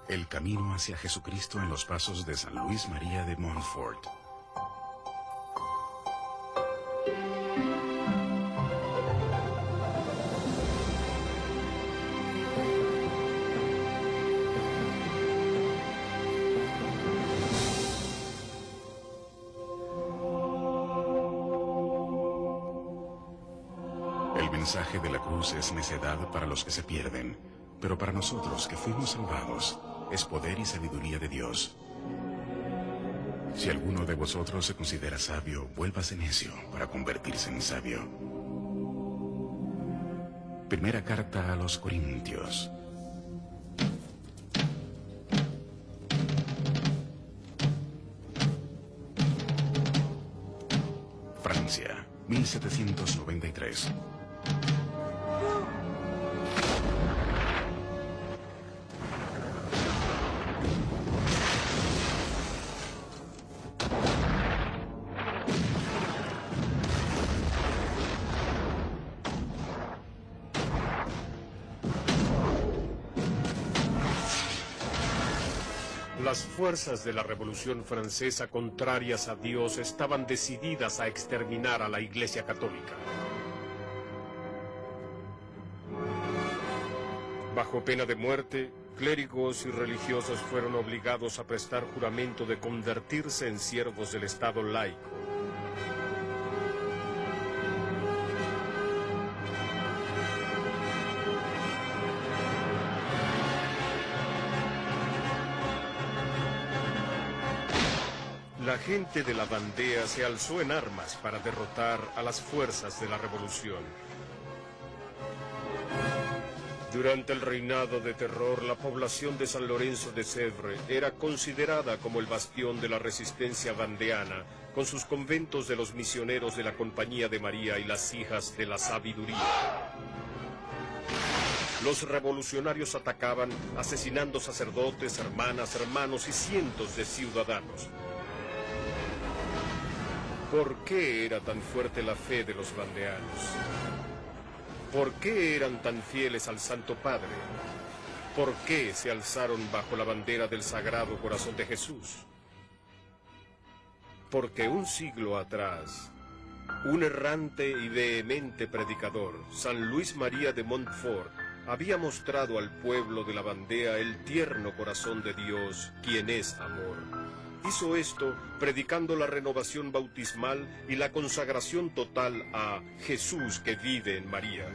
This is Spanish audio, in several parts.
El camino hacia Jesucristo en los pasos de San Luis María de Montfort. El mensaje de la cruz es necedad para los que se pierden, pero para nosotros que fuimos salvados, es poder y sabiduría de Dios. Si alguno de vosotros se considera sabio, vuélvase necio para convertirse en sabio. Primera carta a los Corintios. Francia, 1793. Las fuerzas de la Revolución Francesa contrarias a Dios estaban decididas a exterminar a la Iglesia Católica. Bajo pena de muerte, clérigos y religiosos fueron obligados a prestar juramento de convertirse en siervos del Estado laico. La gente de la Vandea se alzó en armas para derrotar a las fuerzas de la revolución. Durante el reinado de terror, la población de San Lorenzo de Sèvres era considerada como el bastión de la resistencia vandeana, con sus conventos de los misioneros de la Compañía de María y las Hijas de la Sabiduría. Los revolucionarios atacaban, asesinando sacerdotes, hermanas, hermanos y cientos de ciudadanos. ¿Por qué era tan fuerte la fe de los vandeanos? ¿Por qué eran tan fieles al Santo Padre? ¿Por qué se alzaron bajo la bandera del Sagrado Corazón de Jesús? Porque un siglo atrás, un errante y vehemente predicador, San Luis María de Montfort, había mostrado al pueblo de la Vandea el tierno corazón de Dios, quien es amor. Hizo esto predicando la renovación bautismal y la consagración total a Jesús que vive en María.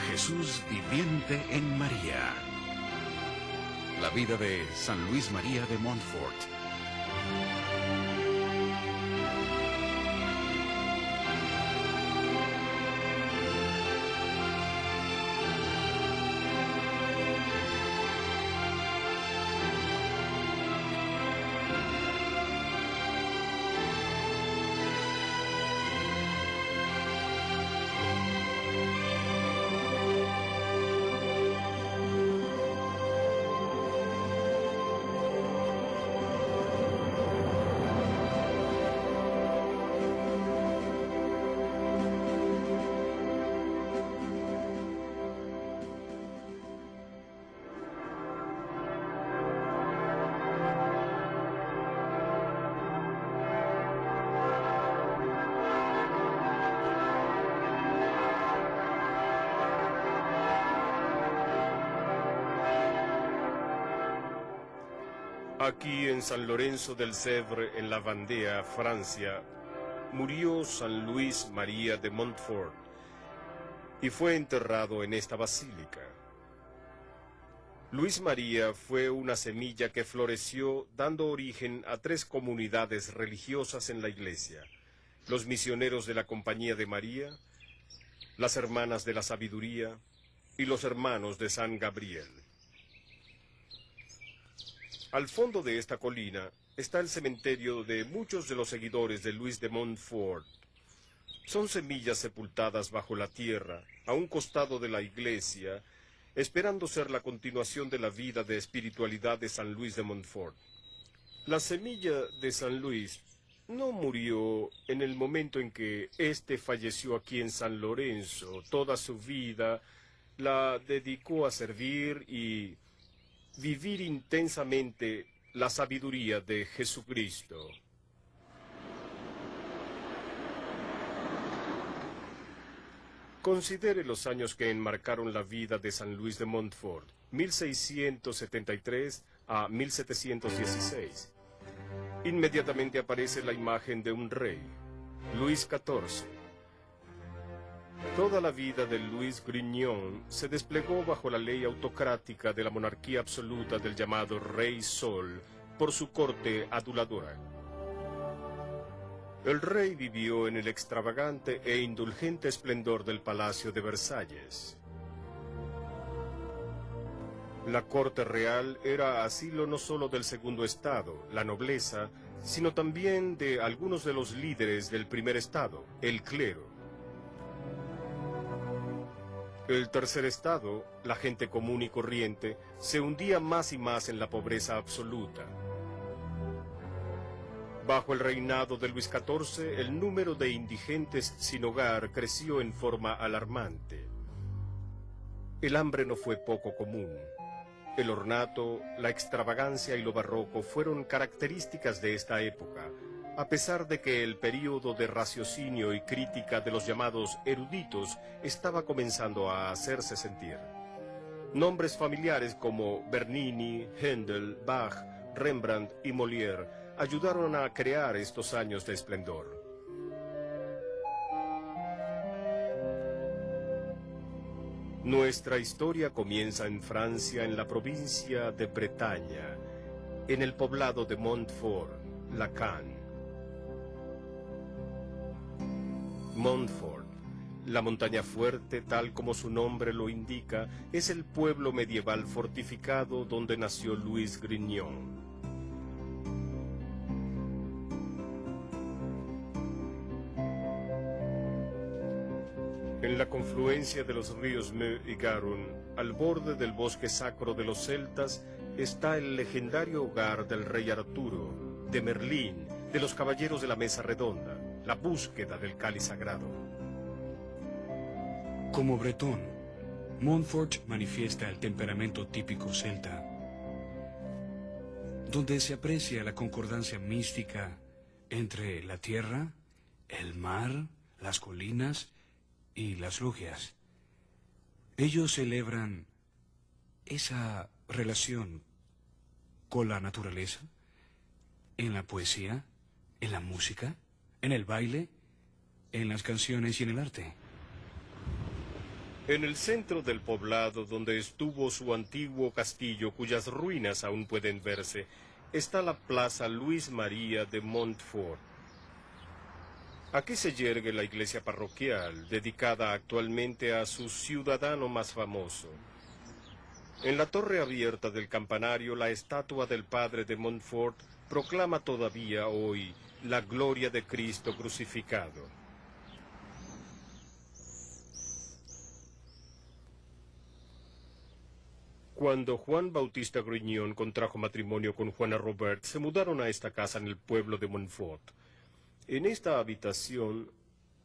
Jesús viviente en María. La vida de San Luis María de Montfort. Aquí en San Lorenzo del Sèvres, en la Vandea, Francia, murió San Luis María de Montfort y fue enterrado en esta basílica. Luis María fue una semilla que floreció dando origen a 3 comunidades religiosas en la Iglesia: los misioneros de la Compañía de María, las Hermanas de la Sabiduría y los Hermanos de San Gabriel. Al fondo de esta colina está el cementerio de muchos de los seguidores de Luis de Montfort. Son semillas sepultadas bajo la tierra, a un costado de la iglesia, esperando ser la continuación de la vida de espiritualidad de San Luis de Montfort. La semilla de San Luis no murió en el momento en que éste falleció aquí en San Lorenzo. Toda su vida la dedicó a servir y vivir intensamente la sabiduría de Jesucristo. Considere los años que enmarcaron la vida de San Luis de Montfort, 1673 a 1716. Inmediatamente aparece la imagen de un rey, Luis XIV. Toda la vida de Luis Grignon se desplegó bajo la ley autocrática de la monarquía absoluta del llamado Rey Sol por su corte aduladora. El rey vivió en el extravagante e indulgente esplendor del Palacio de Versalles. La corte real era asilo no solo del segundo estado, la nobleza, sino también de algunos de los líderes del primer estado, el clero. El tercer estado, la gente común y corriente, se hundía más y más en la pobreza absoluta. Bajo el reinado de Luis XIV, el número de indigentes sin hogar creció en forma alarmante. El hambre no fue poco común. El ornato, la extravagancia y lo barroco fueron características de esta época, a pesar de que el período de raciocinio y crítica de los llamados eruditos estaba comenzando a hacerse sentir. Nombres familiares como Bernini, Händel, Bach, Rembrandt y Molière ayudaron a crear estos años de esplendor. Nuestra historia comienza en Francia, en la provincia de Bretaña, en el poblado de Montfort, Lacan. Montfort, la montaña fuerte, tal como su nombre lo indica, es el pueblo medieval fortificado donde nació Luis Grignon. En la confluencia de los ríos Meu y Garonne, al borde del bosque sacro de los celtas, está el legendario hogar del rey Arturo, de Merlín, de los caballeros de la mesa redonda, la búsqueda del cáliz sagrado. Como bretón, Montfort manifiesta el temperamento típico celta, donde se aprecia la concordancia mística entre la tierra, el mar, las colinas y las logias. Ellos celebran esa relación con la naturaleza en la poesía, en la música, en el baile, en las canciones y en el arte. En el centro del poblado, donde estuvo su antiguo castillo, cuyas ruinas aún pueden verse, está la plaza Luis María de Montfort. Aquí se yergue la iglesia parroquial, dedicada actualmente a su ciudadano más famoso. En la torre abierta del campanario, la estatua del padre de Montfort proclama todavía hoy la gloria de Cristo crucificado. Cuando Juan Bautista Grignon contrajo matrimonio con Juana Robert, se mudaron a esta casa en el pueblo de Montfort. En esta habitación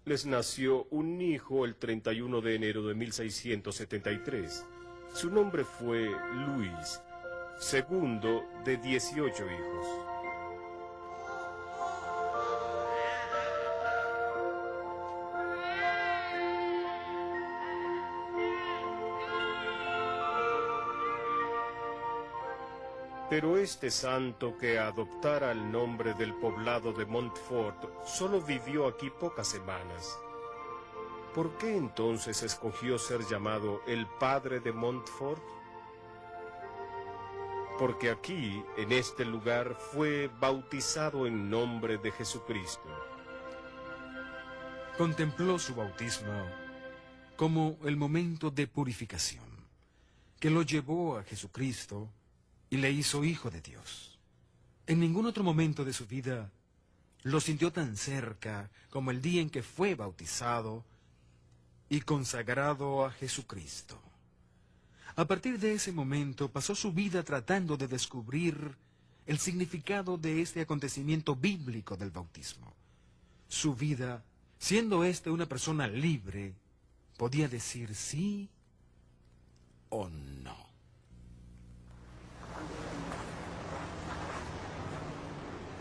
les nació un hijo el 31 de enero de 1673. Su nombre fue Luis, segundo de 18 hijos. Pero este santo que adoptara el nombre del poblado de Montfort solo vivió aquí pocas semanas. ¿Por qué entonces escogió ser llamado el padre de Montfort? Porque aquí, en este lugar, fue bautizado en nombre de Jesucristo. Contempló su bautismo como el momento de purificación que lo llevó a Jesucristo y le hizo hijo de Dios. En ningún otro momento de su vida lo sintió tan cerca como el día en que fue bautizado y consagrado a Jesucristo. A partir de ese momento pasó su vida tratando de descubrir el significado de este acontecimiento bíblico del bautismo. Su vida, siendo una persona libre, podía decir sí o no.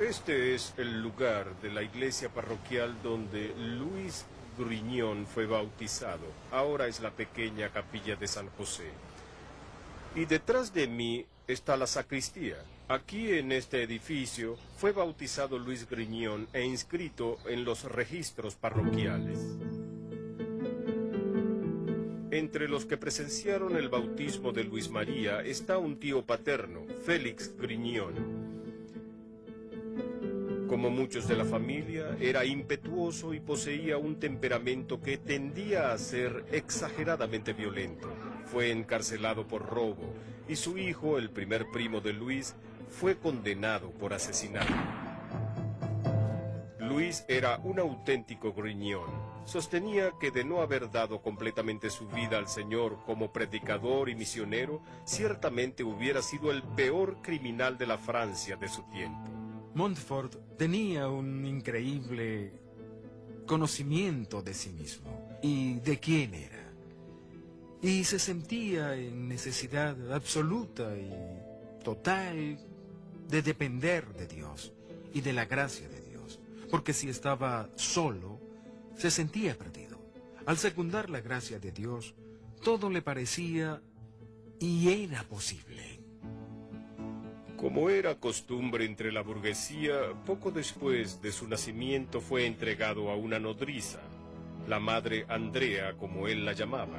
Este es el lugar de la iglesia parroquial donde Luis Grignon fue bautizado. Ahora es la pequeña capilla de San José. Y detrás de mí está la sacristía. Aquí en este edificio fue bautizado Luis Grignon e inscrito en los registros parroquiales. Entre los que presenciaron el bautismo de Luis María está un tío paterno, Félix Grignon. Como muchos de la familia, era impetuoso y poseía un temperamento que tendía a ser exageradamente violento. Fue encarcelado por robo y su hijo, el primer primo de Luis, fue condenado por asesinato. Luis era un auténtico Grignon. Sostenía que de no haber dado completamente su vida al Señor como predicador y misionero, ciertamente hubiera sido el peor criminal de la Francia de su tiempo. Montfort tenía un increíble conocimiento de sí mismo y de quién era. Y se sentía en necesidad absoluta y total de depender de Dios y de la gracia de Dios. Porque si estaba solo, se sentía perdido. Al secundar la gracia de Dios, todo le parecía y era posible. Como era costumbre entre la burguesía, poco después de su nacimiento fue entregado a una nodriza, la madre Andrea, como él la llamaba.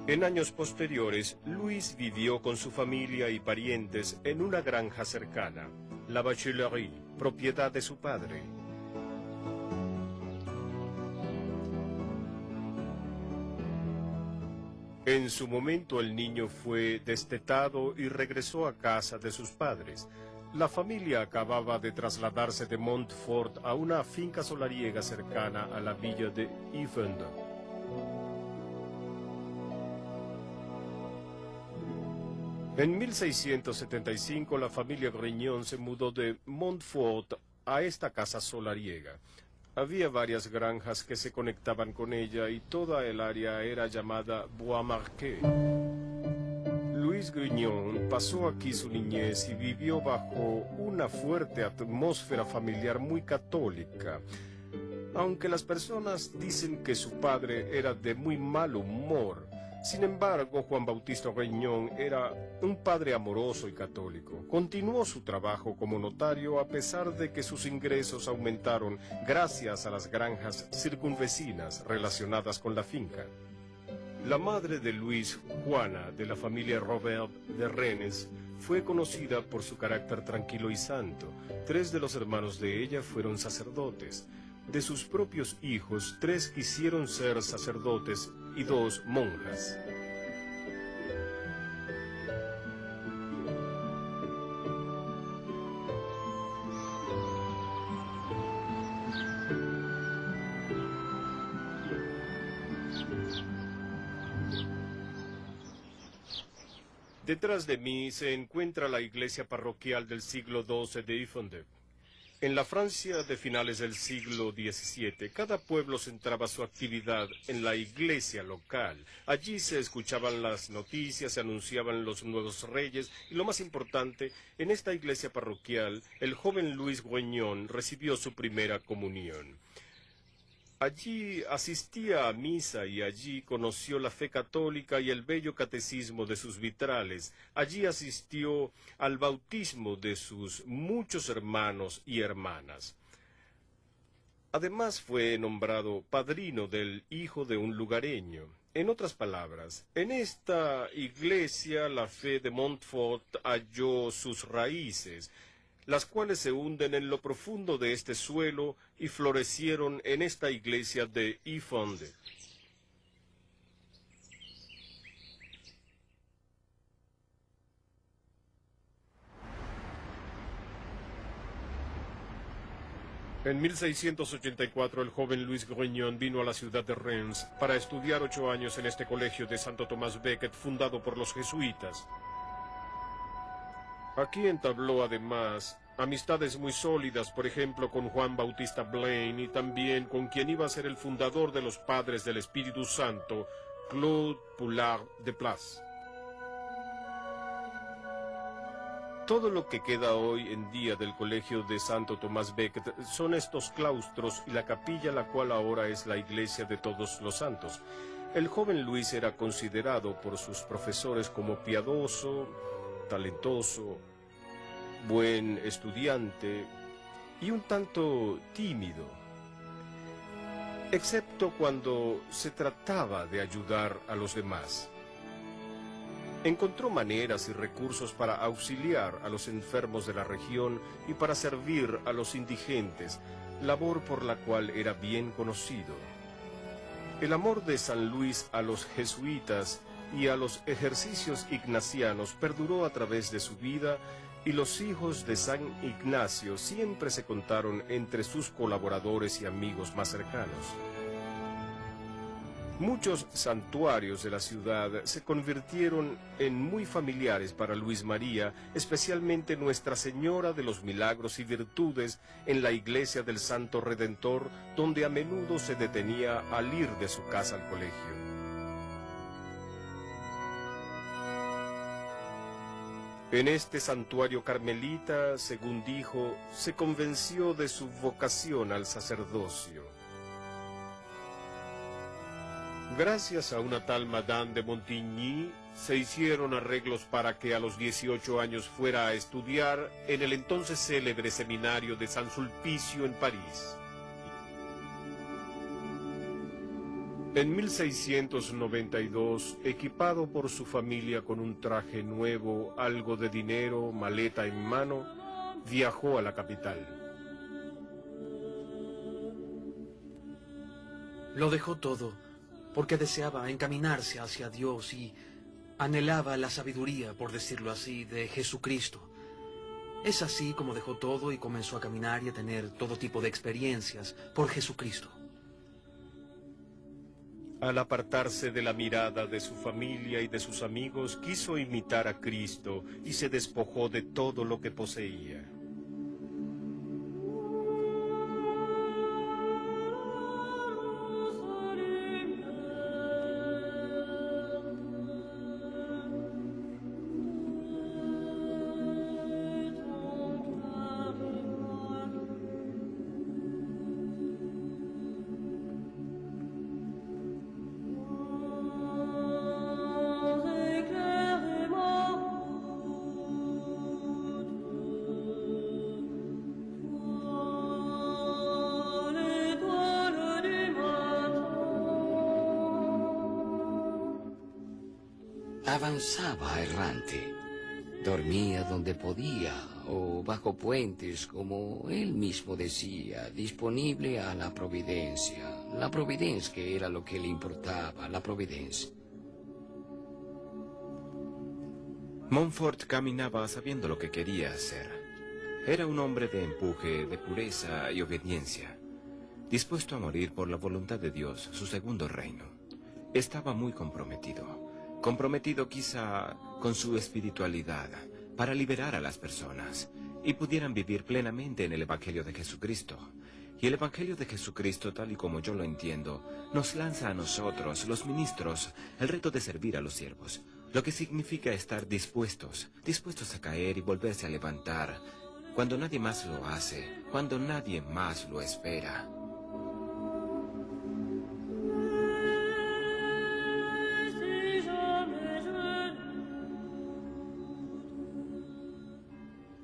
En años posteriores, Luis vivió con su familia y parientes en una granja cercana, la Bachelerie, propiedad de su padre. En su momento el niño fue destetado y regresó a casa de sus padres. La familia acababa de trasladarse de Montfort a una finca solariega cercana a la villa de Yvende. En 1675 la familia Grignon se mudó de Montfort a esta casa solariega. Había varias granjas que se conectaban con ella y toda el área era llamada Bois Marqués. Luis Grignon pasó aquí su niñez y vivió bajo una fuerte atmósfera familiar muy católica. Aunque las personas dicen que su padre era de muy mal humor, sin embargo, Juan Bautista Grignon era un padre amoroso y católico. Continuó su trabajo como notario a pesar de que sus ingresos aumentaron gracias a las granjas circunvecinas relacionadas con la finca. La madre de Luis, Juana, de la familia Robert de Rennes, fue conocida por su carácter tranquilo y santo. 3 de los hermanos de ella fueron sacerdotes. De sus propios hijos, 3 quisieron ser sacerdotes y 2 monjas. Detrás de mí se encuentra la iglesia parroquial del siglo XII de Yvende. En la Francia de finales del siglo XVII, cada pueblo centraba su actividad en la iglesia local. Allí se escuchaban las noticias, se anunciaban los nuevos reyes y, lo más importante, en esta iglesia parroquial, el joven Luis Grignon recibió su primera comunión. Allí asistía a misa y allí conoció la fe católica y el bello catecismo de sus vitrales. Allí asistió al bautismo de sus muchos hermanos y hermanas. Además fue nombrado padrino del hijo de un lugareño. En otras palabras, en esta iglesia la fe de Montfort halló sus raíces, las cuales se hunden en lo profundo de este suelo y florecieron en esta iglesia de Yvende. En 1684 el joven Louis Grignon vino a la ciudad de Reims para estudiar 8 años en este colegio de Santo Tomás Becket fundado por los jesuitas. Aquí entabló además amistades muy sólidas, por ejemplo con Juan Bautista Blaine y también con quien iba a ser el fundador de los Padres del Espíritu Santo, Claude Poulard de Place. Todo lo que queda hoy en día del colegio de Santo Tomás Becket son estos claustros y la capilla, la cual ahora es la iglesia de Todos los Santos. El joven Luis era considerado por sus profesores como piadoso, talentoso, buen estudiante y un tanto tímido, excepto cuando se trataba de ayudar a los demás. Encontró maneras y recursos para auxiliar a los enfermos de la región y para servir a los indigentes, labor por la cual era bien conocido. El amor de San Luis a los jesuitas y a los ejercicios ignacianos perduró a través de su vida, y los hijos de San Ignacio siempre se contaron entre sus colaboradores y amigos más cercanos. Muchos santuarios de la ciudad se convirtieron en muy familiares para Luis María, especialmente Nuestra Señora de los Milagros y Virtudes en la iglesia del Santo Redentor, donde a menudo se detenía al ir de su casa al colegio. En este santuario carmelita, según dijo, se convenció de su vocación al sacerdocio. Gracias a una tal Madame de Montigny, se hicieron arreglos para que a los 18 años fuera a estudiar en el entonces célebre seminario de San Sulpicio en París. En 1692, equipado por su familia con un traje nuevo, algo de dinero, maleta en mano, viajó a la capital. Lo dejó todo porque deseaba encaminarse hacia Dios y anhelaba la sabiduría, por decirlo así, de Jesucristo. Es así como dejó todo y comenzó a caminar y a tener todo tipo de experiencias por Jesucristo. Al apartarse de la mirada de su familia y de sus amigos, quiso imitar a Cristo y se despojó de todo lo que poseía. Avanzaba errante, dormía donde podía o bajo puentes, como él mismo decía, disponible a la providencia. La providencia, que era lo que le importaba, la providencia. Montfort caminaba sabiendo lo que quería hacer. Era un hombre de empuje, de pureza y obediencia, dispuesto a morir por la voluntad de Dios, su segundo reino. Estaba muy comprometido quizá con su espiritualidad, para liberar a las personas y pudieran vivir plenamente en el Evangelio de Jesucristo. Y el Evangelio de Jesucristo, tal y como yo lo entiendo, nos lanza a nosotros, los ministros, el reto de servir a los siervos, lo que significa estar dispuestos a caer y volverse a levantar, cuando nadie más lo hace, cuando nadie más lo espera.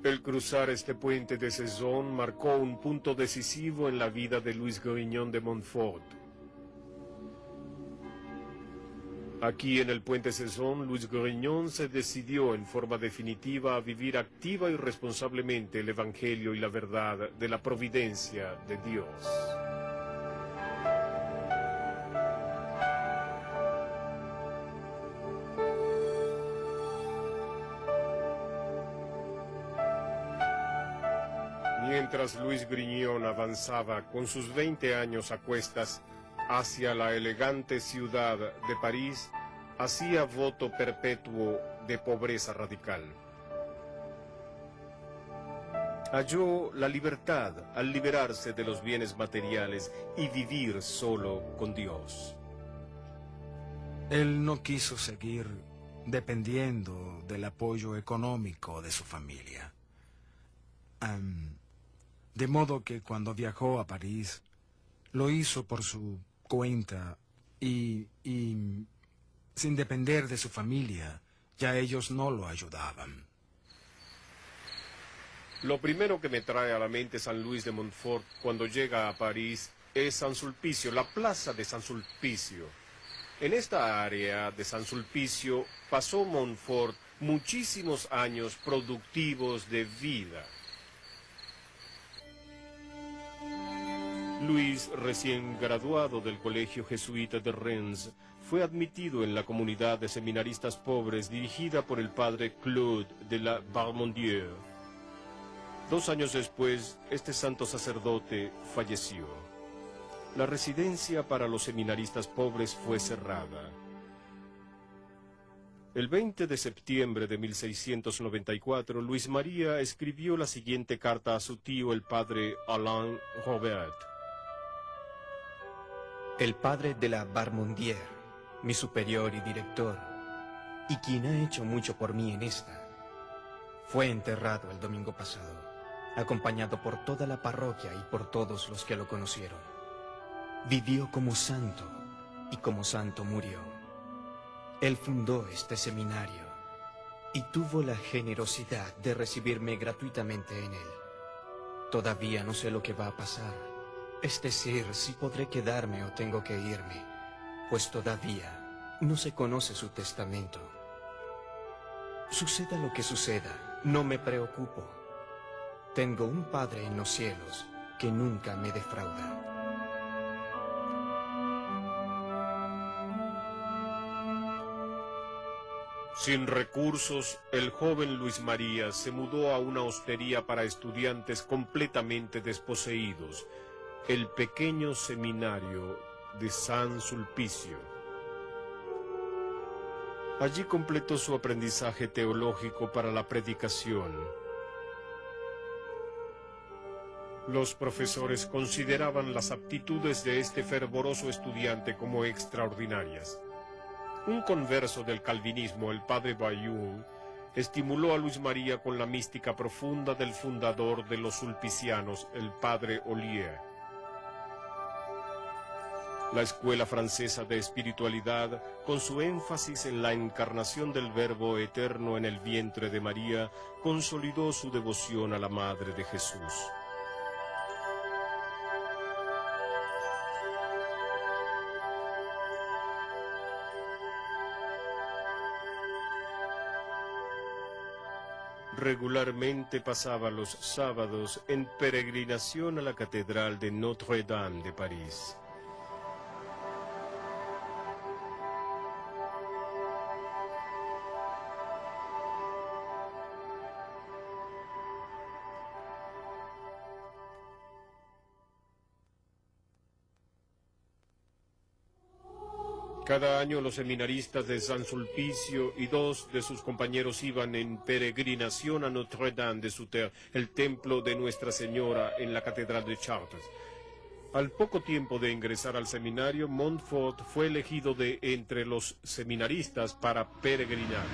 El cruzar este puente de Sezón marcó un punto decisivo en la vida de Luis Grignon de Montfort. Aquí en el puente Sezón, Luis Grignon se decidió en forma definitiva a vivir activa y responsablemente el Evangelio y la verdad de la providencia de Dios. Mientras Luis Grignon avanzaba con sus 20 años a cuestas hacia la elegante ciudad de París, hacía voto perpetuo de pobreza radical. Halló la libertad al liberarse de los bienes materiales y vivir solo con Dios. Él no quiso seguir dependiendo del apoyo económico de su familia. De modo que cuando viajó a París, lo hizo por su cuenta y sin depender de su familia, ya ellos no lo ayudaban. Lo primero que me trae a la mente San Luis de Montfort cuando llega a París es San Sulpicio, la plaza de San Sulpicio. En esta área de San Sulpicio pasó Montfort muchísimos años productivos de vida. Luis, recién graduado del Colegio Jesuita de Rennes, fue admitido en la comunidad de seminaristas pobres dirigida por el padre Claude de la Barmondier. 2 años después, este santo sacerdote falleció. La residencia para los seminaristas pobres fue cerrada. El 20 de septiembre de 1694, Luis María escribió la siguiente carta a su tío, el padre Alain Robert. El padre de la Barmondier, mi superior y director, y quien ha hecho mucho por mí en esta, fue enterrado el domingo pasado, acompañado por toda la parroquia y por todos los que lo conocieron. Vivió como santo y como santo murió. Él fundó este seminario y tuvo la generosidad de recibirme gratuitamente en él. Todavía no sé lo que va a pasar, es decir, si podré quedarme o tengo que irme, pues todavía no se conoce su testamento. Suceda lo que suceda, no me preocupo. Tengo un Padre en los cielos que nunca me defrauda. Sin recursos, el joven Luis María se mudó a una hostería para estudiantes completamente desposeídos, el pequeño seminario de San Sulpicio. Allí completó su aprendizaje teológico para la predicación. Los profesores consideraban las aptitudes de este fervoroso estudiante como extraordinarias. Un converso del calvinismo, el padre Bayou, estimuló a Luis María con la mística profunda del fundador de los sulpicianos, el padre Ollier. La escuela francesa de espiritualidad, con su énfasis en la encarnación del Verbo eterno en el vientre de María, consolidó su devoción a la Madre de Jesús. Regularmente pasaba los sábados en peregrinación a la Catedral de Notre-Dame de París. Cada año los seminaristas de San Sulpicio y 2 de sus compañeros iban en peregrinación a Notre-Dame de Sauterre, el templo de Nuestra Señora en la Catedral de Chartres. Al poco tiempo de ingresar al seminario, Montfort fue elegido de entre los seminaristas para peregrinar.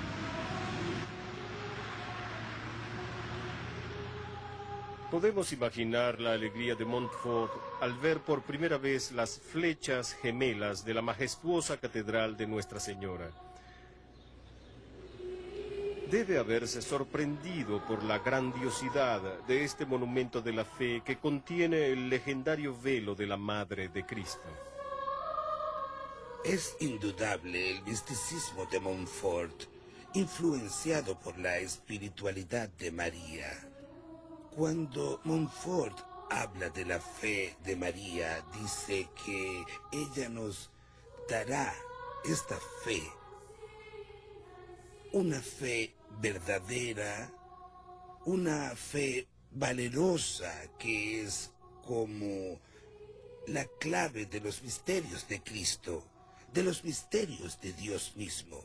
Podemos imaginar la alegría de Montfort al ver por primera vez las flechas gemelas de la majestuosa catedral de Nuestra Señora. Debe haberse sorprendido por la grandiosidad de este monumento de la fe que contiene el legendario velo de la Madre de Cristo. Es indudable el misticismo de Montfort, influenciado por la espiritualidad de María. Cuando Montfort habla de la fe de María, dice que ella nos dará esta fe, una fe verdadera, una fe valerosa, que es como la clave de los misterios de Cristo, de los misterios de Dios mismo.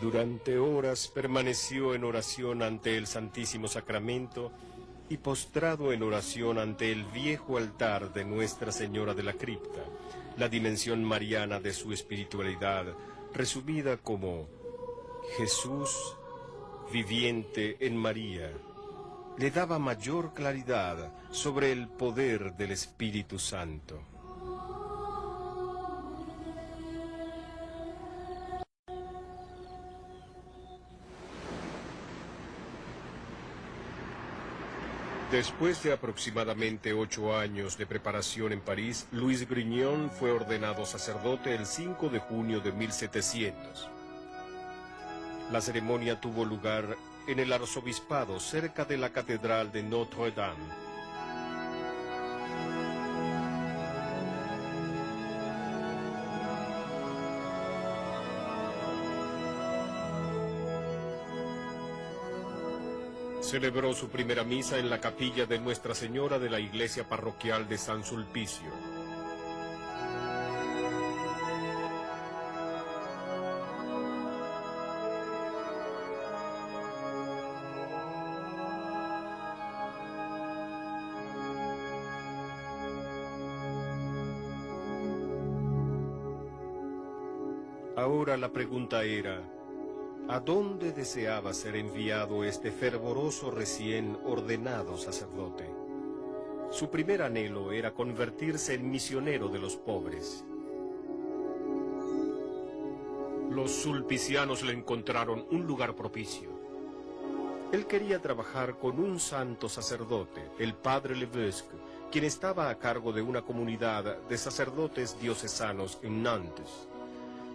Durante horas permaneció en oración ante el Santísimo Sacramento y postrado en oración ante el viejo altar de Nuestra Señora de la Cripta, la dimensión mariana de su espiritualidad, resumida como Jesús viviente en María, le daba mayor claridad sobre el poder del Espíritu Santo. Después de aproximadamente 8 años de preparación en París, Louis Grignon fue ordenado sacerdote el 5 de junio de 1700. La ceremonia tuvo lugar en el arzobispado, cerca de la catedral de Notre-Dame. Celebró su primera misa en la capilla de Nuestra Señora de la iglesia parroquial de San Sulpicio. Ahora la pregunta era: ¿a dónde deseaba ser enviado este fervoroso recién ordenado sacerdote? Su primer anhelo era convertirse en misionero de los pobres. Los sulpicianos le encontraron un lugar propicio. Él quería trabajar con un santo sacerdote, el padre Levesque, quien estaba a cargo de una comunidad de sacerdotes diocesanos en Nantes.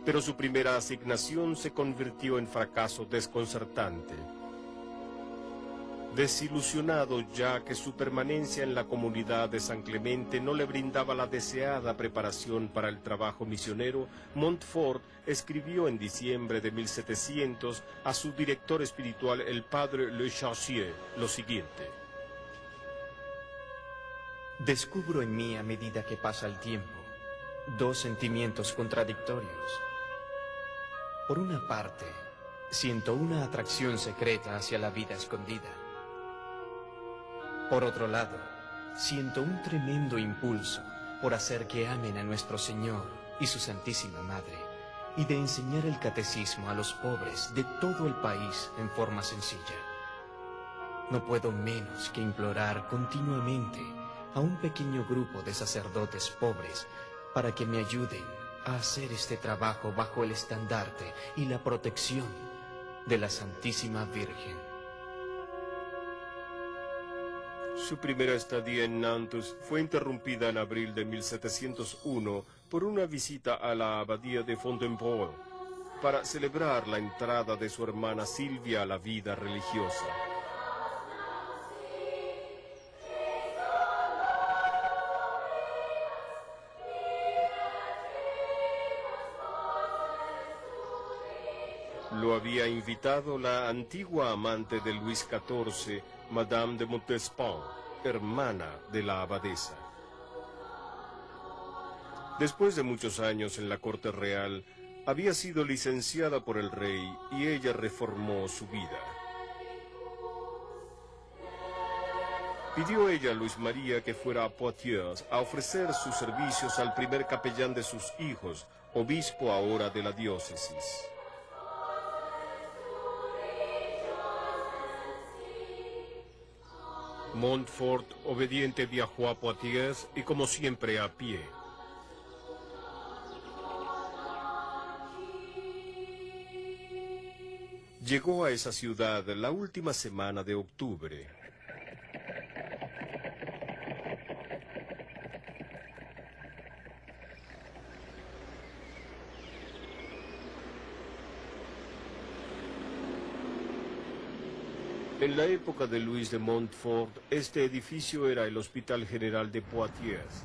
Pero su primera asignación se convirtió en fracaso desconcertante. Desilusionado ya que su permanencia en la comunidad de San Clemente no le brindaba la deseada preparación para el trabajo misionero, Montfort escribió en diciembre de 1700 a su director espiritual, el padre Le Chartier, lo siguiente: Descubro en mí, a medida que pasa el tiempo, dos sentimientos contradictorios. Por una parte, siento una atracción secreta hacia la vida escondida. Por otro lado, siento un tremendo impulso por hacer que amen a nuestro Señor y su Santísima Madre, y de enseñar el catecismo a los pobres de todo el país en forma sencilla. No puedo menos que implorar continuamente a un pequeño grupo de sacerdotes pobres para que me ayuden a hacer este trabajo bajo el estandarte y la protección de la Santísima Virgen. Su primera estadía en Nantes fue interrumpida en abril de 1701 por una visita a la abadía de Fontainebleau para celebrar la entrada de su hermana Silvia a la vida religiosa. Lo había invitado la antigua amante de Luis XIV, Madame de Montespan, hermana de la abadesa. Después de muchos años en la corte real, había sido licenciada por el rey y ella reformó su vida. Pidió ella a Luis María que fuera a Poitiers a ofrecer sus servicios al primer capellán de sus hijos, obispo ahora de la diócesis. Montfort, obediente, viajó a Poitiers y, como siempre, a pie. Llegó a esa ciudad la última semana de octubre. En la época de Luis de Montfort, este edificio era el Hospital General de Poitiers.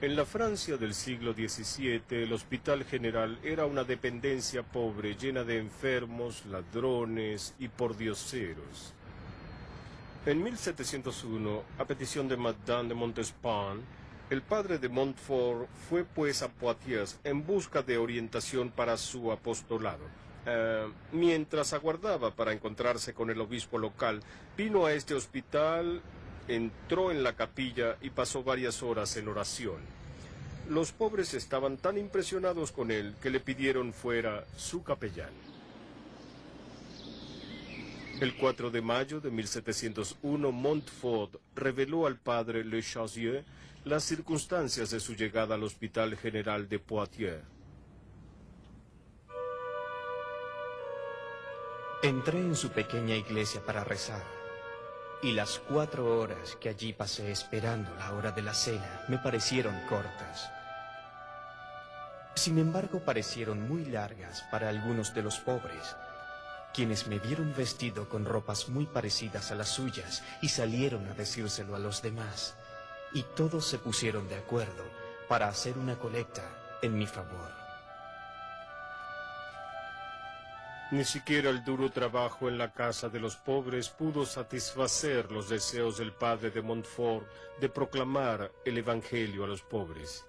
En la Francia del siglo XVII, el Hospital General era una dependencia pobre, llena de enfermos, ladrones y pordioseros. En 1701, a petición de Madame de Montespan, el padre de Montfort fue pues a Poitiers en busca de orientación para su apostolado. Mientras aguardaba para encontrarse con el obispo local, vino a este hospital, entró en la capilla y pasó varias horas en oración. Los pobres estaban tan impresionados con él que le pidieron fuera su capellán. El 4 de mayo de 1701, Montfort reveló al padre Le Chausier las circunstancias de su llegada al Hospital General de Poitiers. Entré en su pequeña iglesia para rezar, y las 4 horas que allí pasé esperando la hora de la cena me parecieron cortas. Sin embargo, parecieron muy largas para algunos de los pobres, quienes me vieron vestido con ropas muy parecidas a las suyas y salieron a decírselo a los demás, y todos se pusieron de acuerdo para hacer una colecta en mi favor. Ni siquiera el duro trabajo en la casa de los pobres pudo satisfacer los deseos del padre de Montfort de proclamar el Evangelio a los pobres.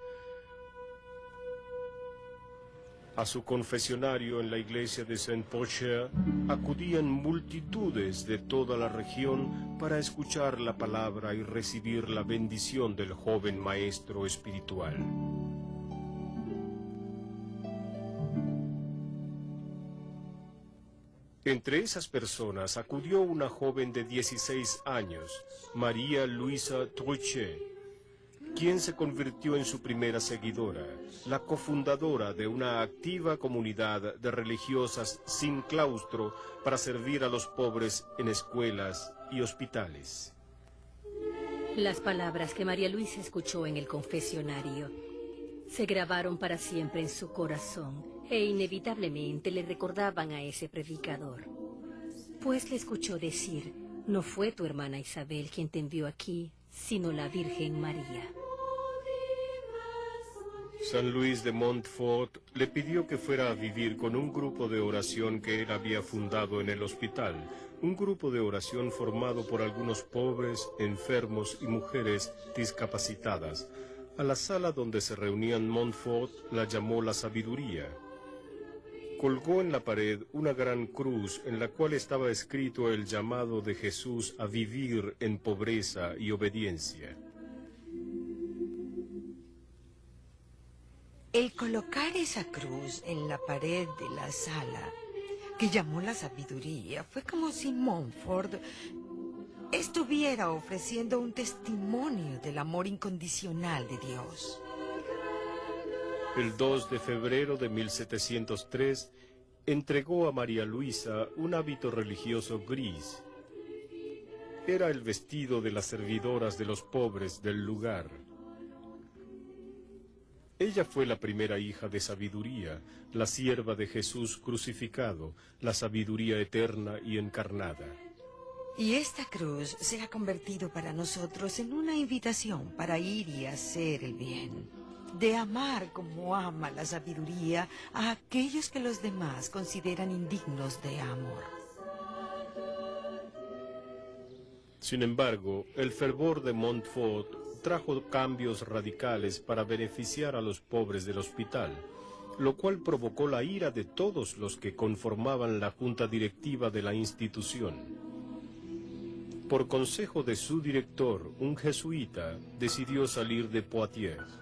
A su confesionario en la iglesia de Saint-Pocher acudían multitudes de toda la región para escuchar la palabra y recibir la bendición del joven maestro espiritual. Entre esas personas acudió una joven de 16 años, María Luisa Truchet, quien se convirtió en su primera seguidora, la cofundadora de una activa comunidad de religiosas sin claustro para servir a los pobres en escuelas y hospitales. Las palabras que María Luisa escuchó en el confesionario se grabaron para siempre en su corazón e inevitablemente le recordaban a ese predicador. Pues le escuchó decir, no fue tu hermana Isabel quien te envió aquí, sino la Virgen María. San Luis de Montfort le pidió que fuera a vivir con un grupo de oración que él había fundado en el hospital, un grupo de oración formado por algunos pobres, enfermos y mujeres discapacitadas. A la sala donde se reunían Montfort la llamó la sabiduría. Colgó en la pared una gran cruz en la cual estaba escrito el llamado de Jesús a vivir en pobreza y obediencia. El colocar esa cruz en la pared de la sala, que llamó la sabiduría, fue como si Montfort estuviera ofreciendo un testimonio del amor incondicional de Dios. El 2 de febrero de 1703, entregó a María Luisa un hábito religioso gris. Era el vestido de las servidoras de los pobres del lugar. Ella fue la primera hija de sabiduría, la sierva de Jesús crucificado, la sabiduría eterna y encarnada. Y esta cruz se ha convertido para nosotros en una invitación para ir y hacer el bien, de amar como ama la sabiduría a aquellos que los demás consideran indignos de amor. Sin embargo, el fervor de Montfort trajo cambios radicales para beneficiar a los pobres del hospital, lo cual provocó la ira de todos los que conformaban la junta directiva de la institución. Por consejo de su director, un jesuita, decidió salir de Poitiers.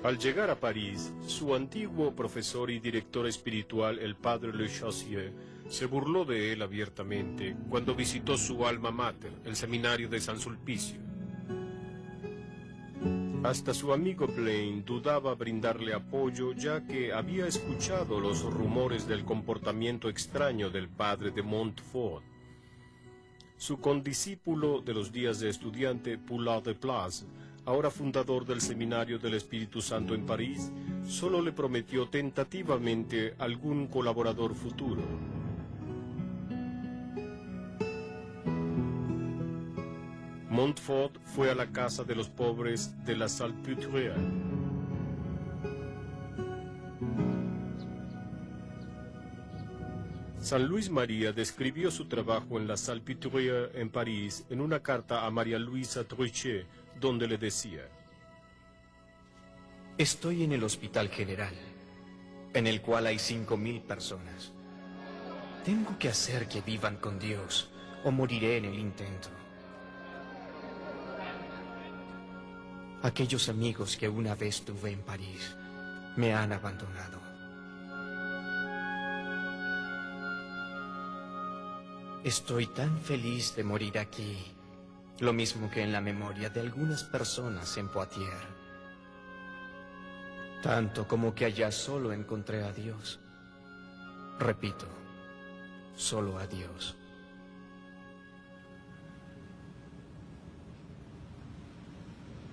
Al llegar a París, su antiguo profesor y director espiritual, el padre Le Chausier, se burló de él abiertamente cuando visitó su alma mater, el seminario de San Sulpicio. Hasta su amigo Blaine dudaba brindarle apoyo, ya que había escuchado los rumores del comportamiento extraño del padre de Montfort. Su condiscípulo de los días de estudiante, Poulard de Place, ahora fundador del Seminario del Espíritu Santo en París, solo le prometió tentativamente algún colaborador futuro. Montfort fue a la casa de los pobres de la Salpêtrière. San Luis María describió su trabajo en la Salpêtrière en París en una carta a María Luisa Truchet, donde le decía: Estoy en el Hospital General, en el cual hay 5.000 personas. Tengo que hacer que vivan con Dios, o moriré en el intento. Aquellos amigos que una vez tuve en París me han abandonado. Estoy tan feliz de morir aquí, lo mismo que en la memoria de algunas personas en Poitiers. Tanto como que allá solo encontré a Dios. Repito, solo a Dios.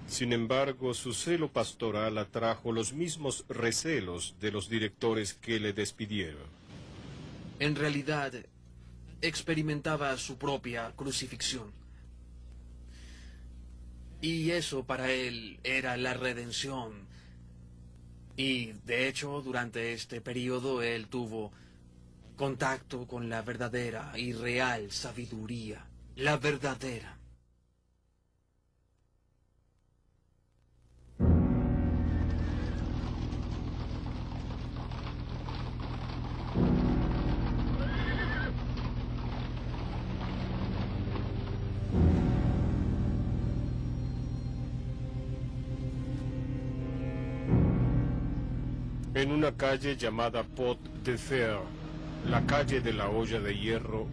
Sin embargo, su celo pastoral atrajo los mismos recelos de los directores que le despidieron. En realidad, experimentaba su propia crucifixión. Y eso para él era la redención. Y, de hecho, durante este periodo él tuvo contacto con la verdadera y real sabiduría. La verdadera. En una calle llamada Pot de Fer, la calle de la olla de hierro,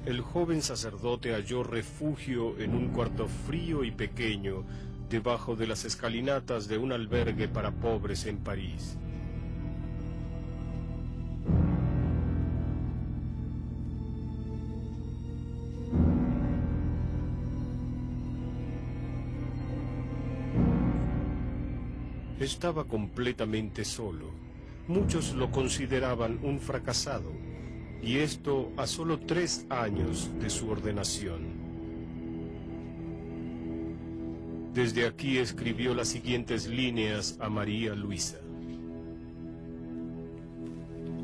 el joven sacerdote halló refugio en un cuarto frío y pequeño debajo de las escalinatas de un albergue para pobres en París. Estaba completamente solo. Muchos lo consideraban un fracasado, y esto a solo 3 años de su ordenación. Desde aquí escribió las siguientes líneas a María Luisa.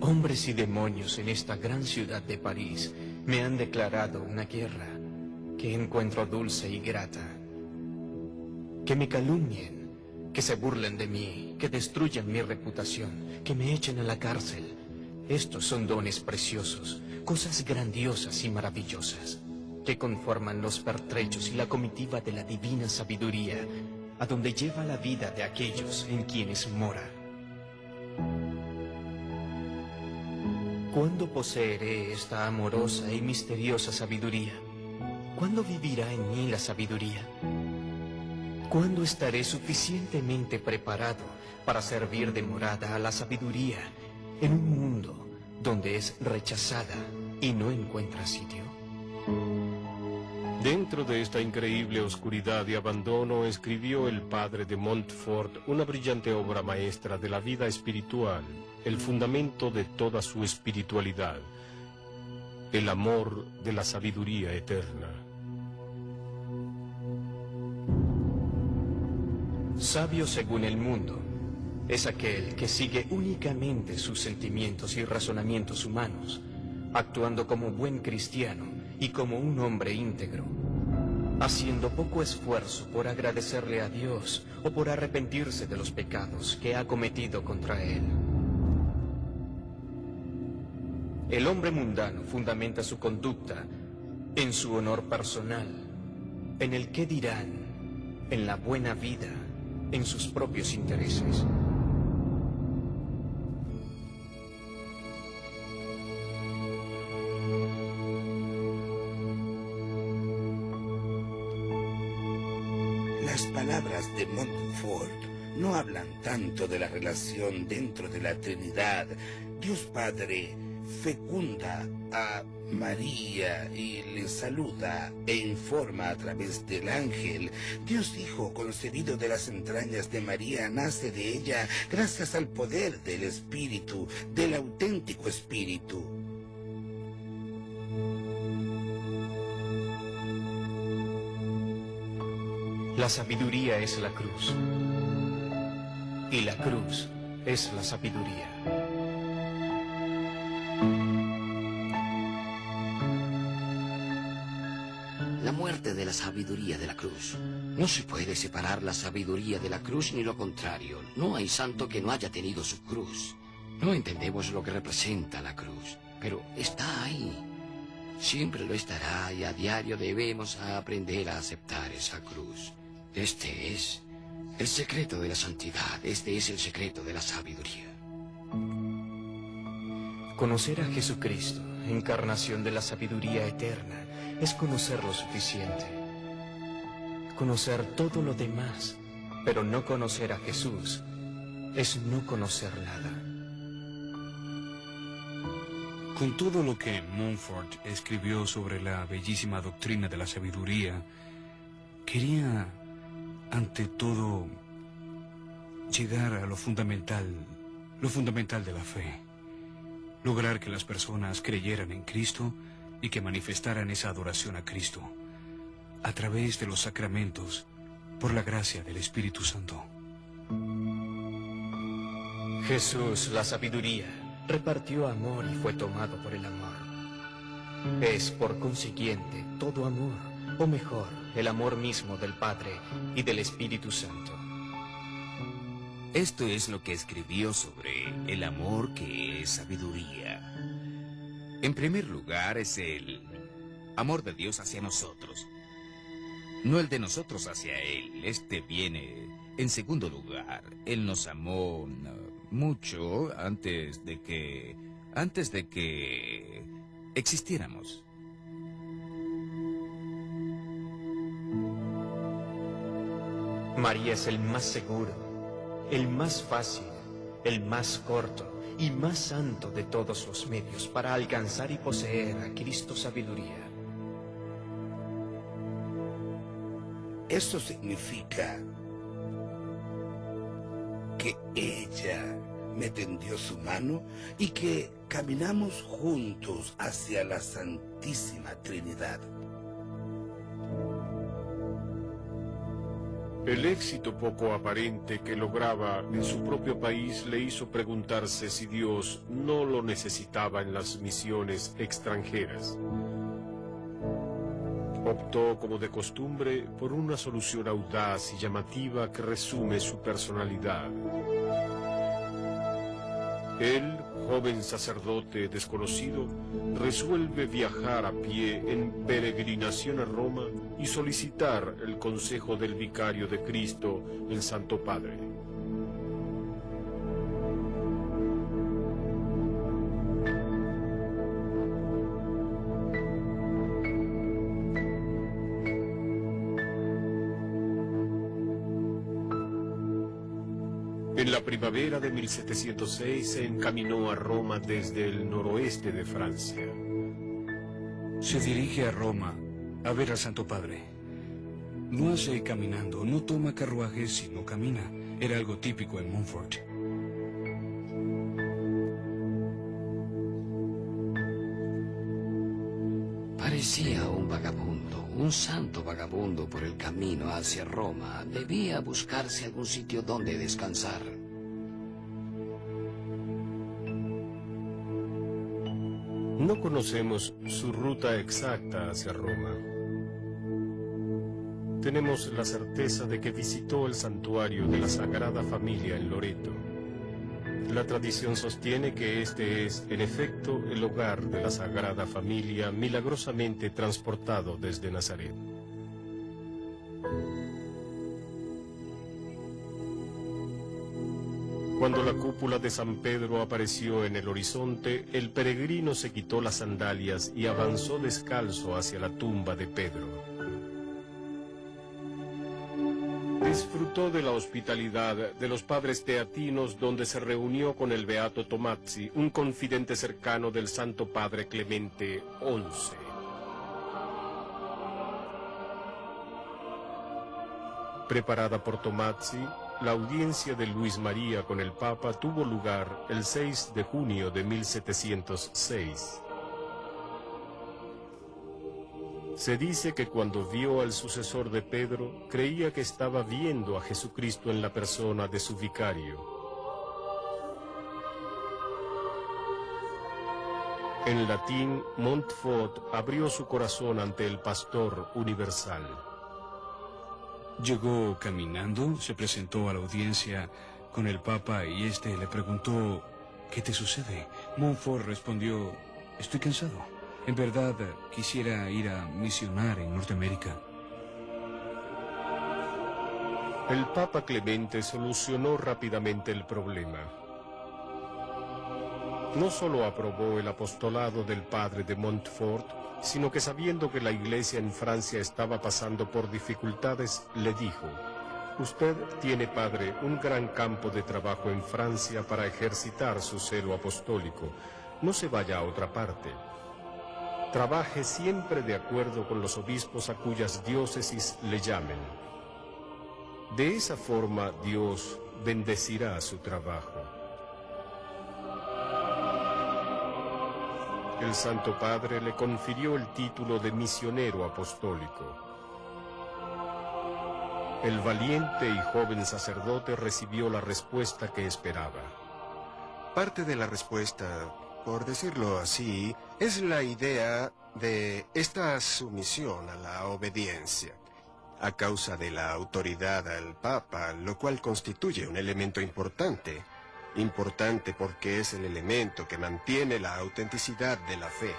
Hombres y demonios en esta gran ciudad de París me han declarado una guerra que encuentro dulce y grata. Que me calumnien, que se burlen de mí, que destruyan mi reputación, que me echen a la cárcel. Estos son dones preciosos, cosas grandiosas y maravillosas, que conforman los pertrechos y la comitiva de la divina sabiduría, a donde lleva la vida de aquellos en quienes mora. ¿Cuándo poseeré esta amorosa y misteriosa sabiduría? ¿Cuándo vivirá en mí la sabiduría? ¿Cuándo estaré suficientemente preparado para servir de morada a la sabiduría en un mundo donde es rechazada y no encuentra sitio? Dentro de esta increíble oscuridad y abandono escribió el padre de Montfort una brillante obra maestra de la vida espiritual, el fundamento de toda su espiritualidad, el amor de la sabiduría eterna. Sabio según el mundo es aquel que sigue únicamente sus sentimientos y razonamientos humanos, actuando como buen cristiano y como un hombre íntegro, haciendo poco esfuerzo por agradecerle a Dios o por arrepentirse de los pecados que ha cometido contra Él. El hombre mundano fundamenta su conducta en su honor personal, en el qué dirán, en la buena vida, en sus propios intereses. La Las palabras de Montfort no hablan tanto de la relación dentro de la Trinidad. Dios Padre fecunda a María y le saluda e informa a través del ángel. Dios Hijo, concebido de las entrañas de María, nace de ella gracias al poder del Espíritu, del auténtico Espíritu. La sabiduría es la cruz, y la cruz es la sabiduría. La muerte de la sabiduría de la cruz. No se puede separar la sabiduría de la cruz ni lo contrario. No hay santo que no haya tenido su cruz. No entendemos lo que representa la cruz, pero está ahí. Siempre lo estará y a diario debemos aprender a aceptar esa cruz. Este es el secreto de la santidad, este es el secreto de la sabiduría. Conocer a Jesucristo, encarnación de la sabiduría eterna, es conocer lo suficiente. Conocer todo lo demás, pero no conocer a Jesús, es no conocer nada. Con todo lo que Montfort escribió sobre la bellísima doctrina de la sabiduría, quería, ante todo, llegar a lo fundamental de la fe. Lograr que las personas creyeran en Cristo y que manifestaran esa adoración a Cristo a través de los sacramentos, por la gracia del Espíritu Santo. Jesús, la sabiduría, repartió amor y fue tomado por el amor. Es, por consiguiente, todo amor, o mejor, el amor mismo del Padre y del Espíritu Santo. Esto es lo que escribió sobre el amor que es sabiduría. En primer lugar es el amor de Dios hacia nosotros, no el de nosotros hacia Él. Este viene en segundo lugar. Él nos amó mucho antes de que existiéramos. María es el más seguro, el más fácil, el más corto y más santo de todos los medios para alcanzar y poseer a Cristo sabiduría. Eso significa que ella me tendió su mano y que caminamos juntos hacia la Santísima Trinidad. El éxito poco aparente que lograba en su propio país le hizo preguntarse si Dios no lo necesitaba en las misiones extranjeras. Optó, como de costumbre, por una solución audaz y llamativa que resume su personalidad. Él, joven sacerdote desconocido, resuelve viajar a pie en peregrinación a Roma y solicitar el consejo del vicario de Cristo, el Santo Padre. En la primavera de 1706 se encaminó a Roma desde el noroeste de Francia. Se dirige a Roma a ver al Santo Padre. No hace caminando, no toma carruajes, sino camina. Era algo típico en Montfort. Parecía un vagabundo, un santo vagabundo por el camino hacia Roma. Debía buscarse algún sitio donde descansar. No conocemos su ruta exacta hacia Roma. Tenemos la certeza de que visitó el santuario de la Sagrada Familia en Loreto. La tradición sostiene que este es, en efecto, el hogar de la Sagrada Familia milagrosamente transportado desde Nazaret. Cuando la cúpula de San Pedro apareció en el horizonte, el peregrino se quitó las sandalias y avanzó descalzo hacia la tumba de Pedro. Disfrutó de la hospitalidad de los padres teatinos, donde se reunió con el beato Tomazzi, un confidente cercano del Santo Padre Clemente XI. Preparada por Tomazzi, la audiencia de Luis María con el Papa tuvo lugar el 6 de junio de 1706. Se dice que cuando vio al sucesor de Pedro, creía que estaba viendo a Jesucristo en la persona de su vicario. En latín, Montfort abrió su corazón ante el pastor universal. Llegó caminando, se presentó a la audiencia con el Papa y este le preguntó, ¿qué te sucede? Montfort respondió, estoy cansado. En verdad, quisiera ir a misionar en Norteamérica. El Papa Clemente solucionó rápidamente el problema. No solo aprobó el apostolado del padre de Montfort, sino que sabiendo que la iglesia en Francia estaba pasando por dificultades, le dijo: usted tiene, padre, un gran campo de trabajo en Francia para ejercitar su celo apostólico. No se vaya a otra parte. Trabaje siempre de acuerdo con los obispos a cuyas diócesis le llamen. De esa forma Dios bendecirá su trabajo. El Santo Padre le confirió el título de misionero apostólico. El valiente y joven sacerdote recibió la respuesta que esperaba. Parte de la respuesta, por decirlo así, es la idea de esta sumisión a la obediencia, a causa de la autoridad al Papa, lo cual constituye un elemento importante. Importante porque es el elemento que mantiene la autenticidad de la fe.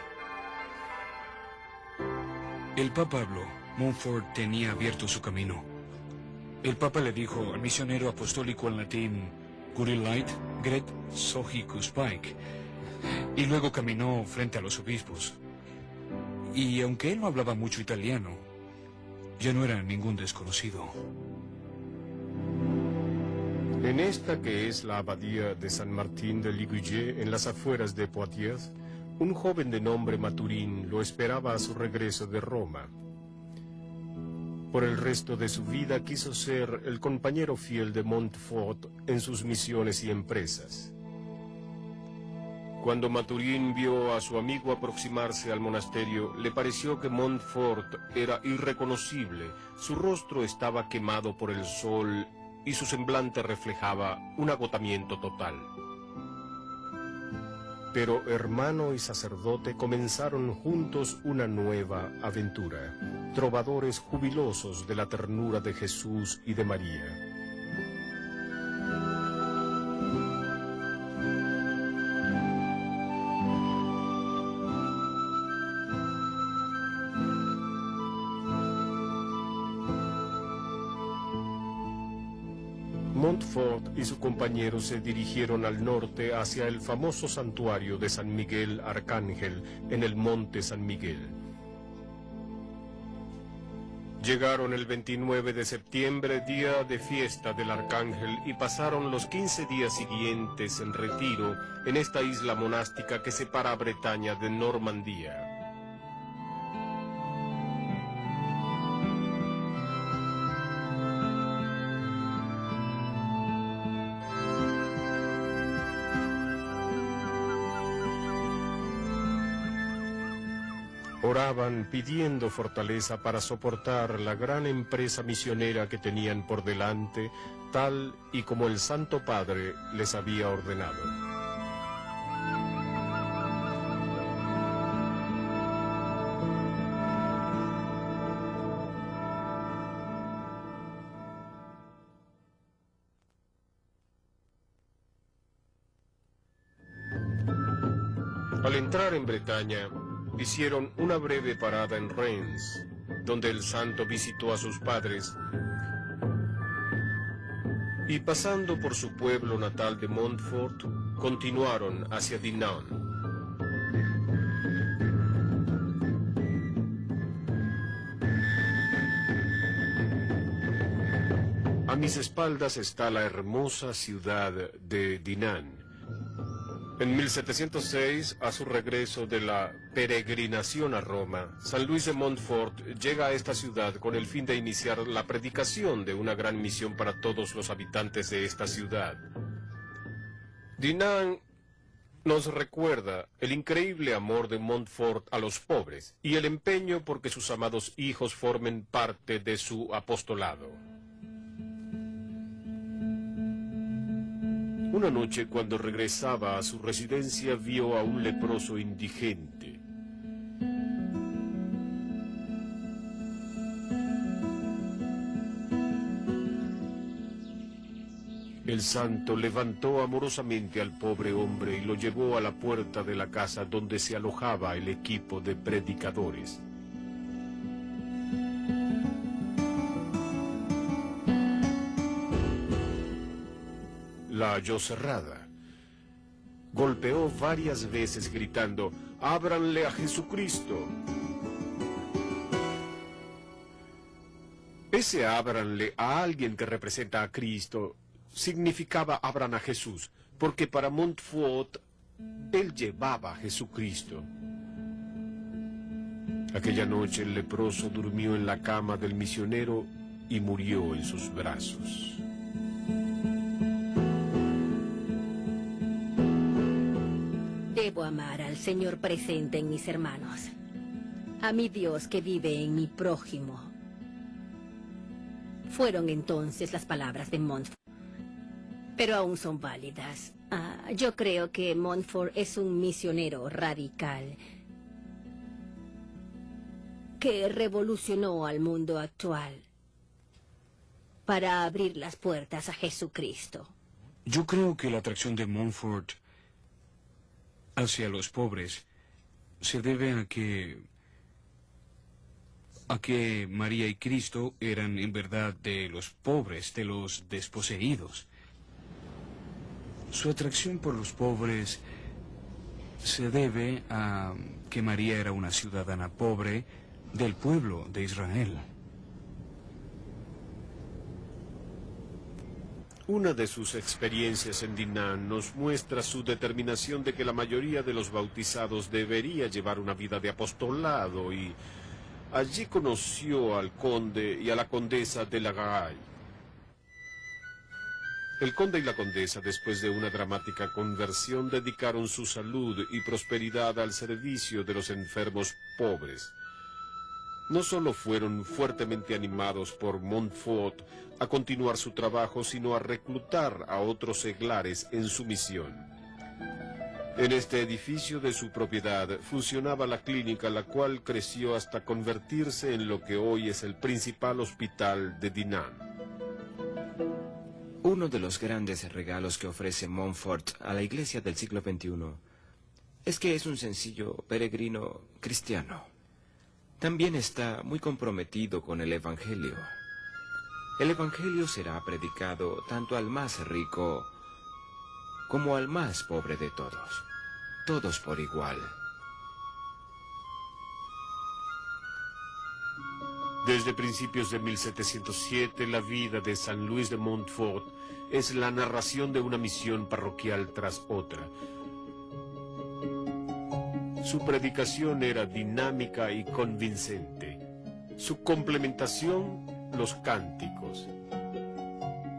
El Papa habló. Montfort tenía abierto su camino. El Papa le dijo al misionero apostólico en latín, Curilait gret sohicus paik, y luego caminó frente a los obispos. Y aunque él no hablaba mucho italiano, ya no era ningún desconocido. En esta que es la abadía de San Martín de Ligugé, en las afueras de Poitiers, un joven de nombre Maturín lo esperaba a su regreso de Roma. Por el resto de su vida quiso ser el compañero fiel de Montfort en sus misiones y empresas. Cuando Maturín vio a su amigo aproximarse al monasterio, le pareció que Montfort era irreconocible. Su rostro estaba quemado por el sol y su semblante reflejaba un agotamiento total. Pero hermano y sacerdote comenzaron juntos una nueva aventura, trovadores jubilosos de la ternura de Jesús y de María. Montfort y su compañero se dirigieron al norte hacia el famoso santuario de San Miguel Arcángel en el monte San Miguel. Llegaron el 29 de septiembre, día de fiesta del Arcángel, y pasaron los 15 días siguientes en retiro en esta isla monástica que separa a Bretaña de Normandía. Oraban pidiendo fortaleza para soportar la gran empresa misionera que tenían por delante, tal y como el Santo Padre les había ordenado. Al entrar en Bretaña, hicieron una breve parada en Reims, donde el santo visitó a sus padres, y pasando por su pueblo natal de Montfort, continuaron hacia Dinant. mis espaldas está la hermosa ciudad de Dinan. En 1706, a su regreso de la peregrinación a Roma, San Luis de Montfort llega a esta ciudad con el fin de iniciar la predicación de una gran misión para todos los habitantes de esta ciudad. Dinan nos recuerda el increíble amor de Montfort a los pobres y el empeño por que sus amados hijos formen parte de su apostolado. Una noche, cuando regresaba a su residencia, vio a un leproso indigente. El santo levantó amorosamente al pobre hombre y lo llevó a la puerta de la casa donde se alojaba el equipo de predicadores. La halló cerrada. Golpeó varias veces gritando: «¡Ábranle a Jesucristo!». Ese ábranle a alguien que representa a Cristo significaba abran a Jesús, porque para Montfort él llevaba a Jesucristo. Aquella noche el leproso durmió en la cama del misionero y murió en sus brazos. Debo amar al Señor presente en mis hermanos, a mi Dios que vive en mi prójimo. Fueron entonces las palabras de Montfort, pero aún son válidas. Yo creo que Montfort es un misionero radical que revolucionó al mundo actual para abrir las puertas a Jesucristo. Yo creo que la atracción de Montfort hacia los pobres se debe a que María y Cristo eran en verdad de los pobres, de los desposeídos. Su atracción por los pobres se debe a que María era una ciudadana pobre del pueblo de Israel. Una de sus experiencias en Dinan nos muestra su determinación de que la mayoría de los bautizados debería llevar una vida de apostolado, y allí conoció al conde y a la condesa de Lagaay. El conde y la condesa, después de una dramática conversión, dedicaron su salud y prosperidad al servicio de los enfermos pobres. No solo fueron fuertemente animados por Montfort a continuar su trabajo, sino a reclutar a otros seglares en su misión. En este edificio de su propiedad funcionaba la clínica, la cual creció hasta convertirse en lo que hoy es el principal hospital de Dinan. Uno de los grandes regalos que ofrece Montfort a la iglesia del siglo XXI es que es un sencillo peregrino cristiano. También está muy comprometido con el Evangelio. El Evangelio será predicado tanto al más rico como al más pobre de todos por igual. Desde principios de 1707, la vida de San Luis de Montfort es la narración de una misión parroquial tras otra. Su predicación era dinámica y convincente. Su complementación, los cánticos.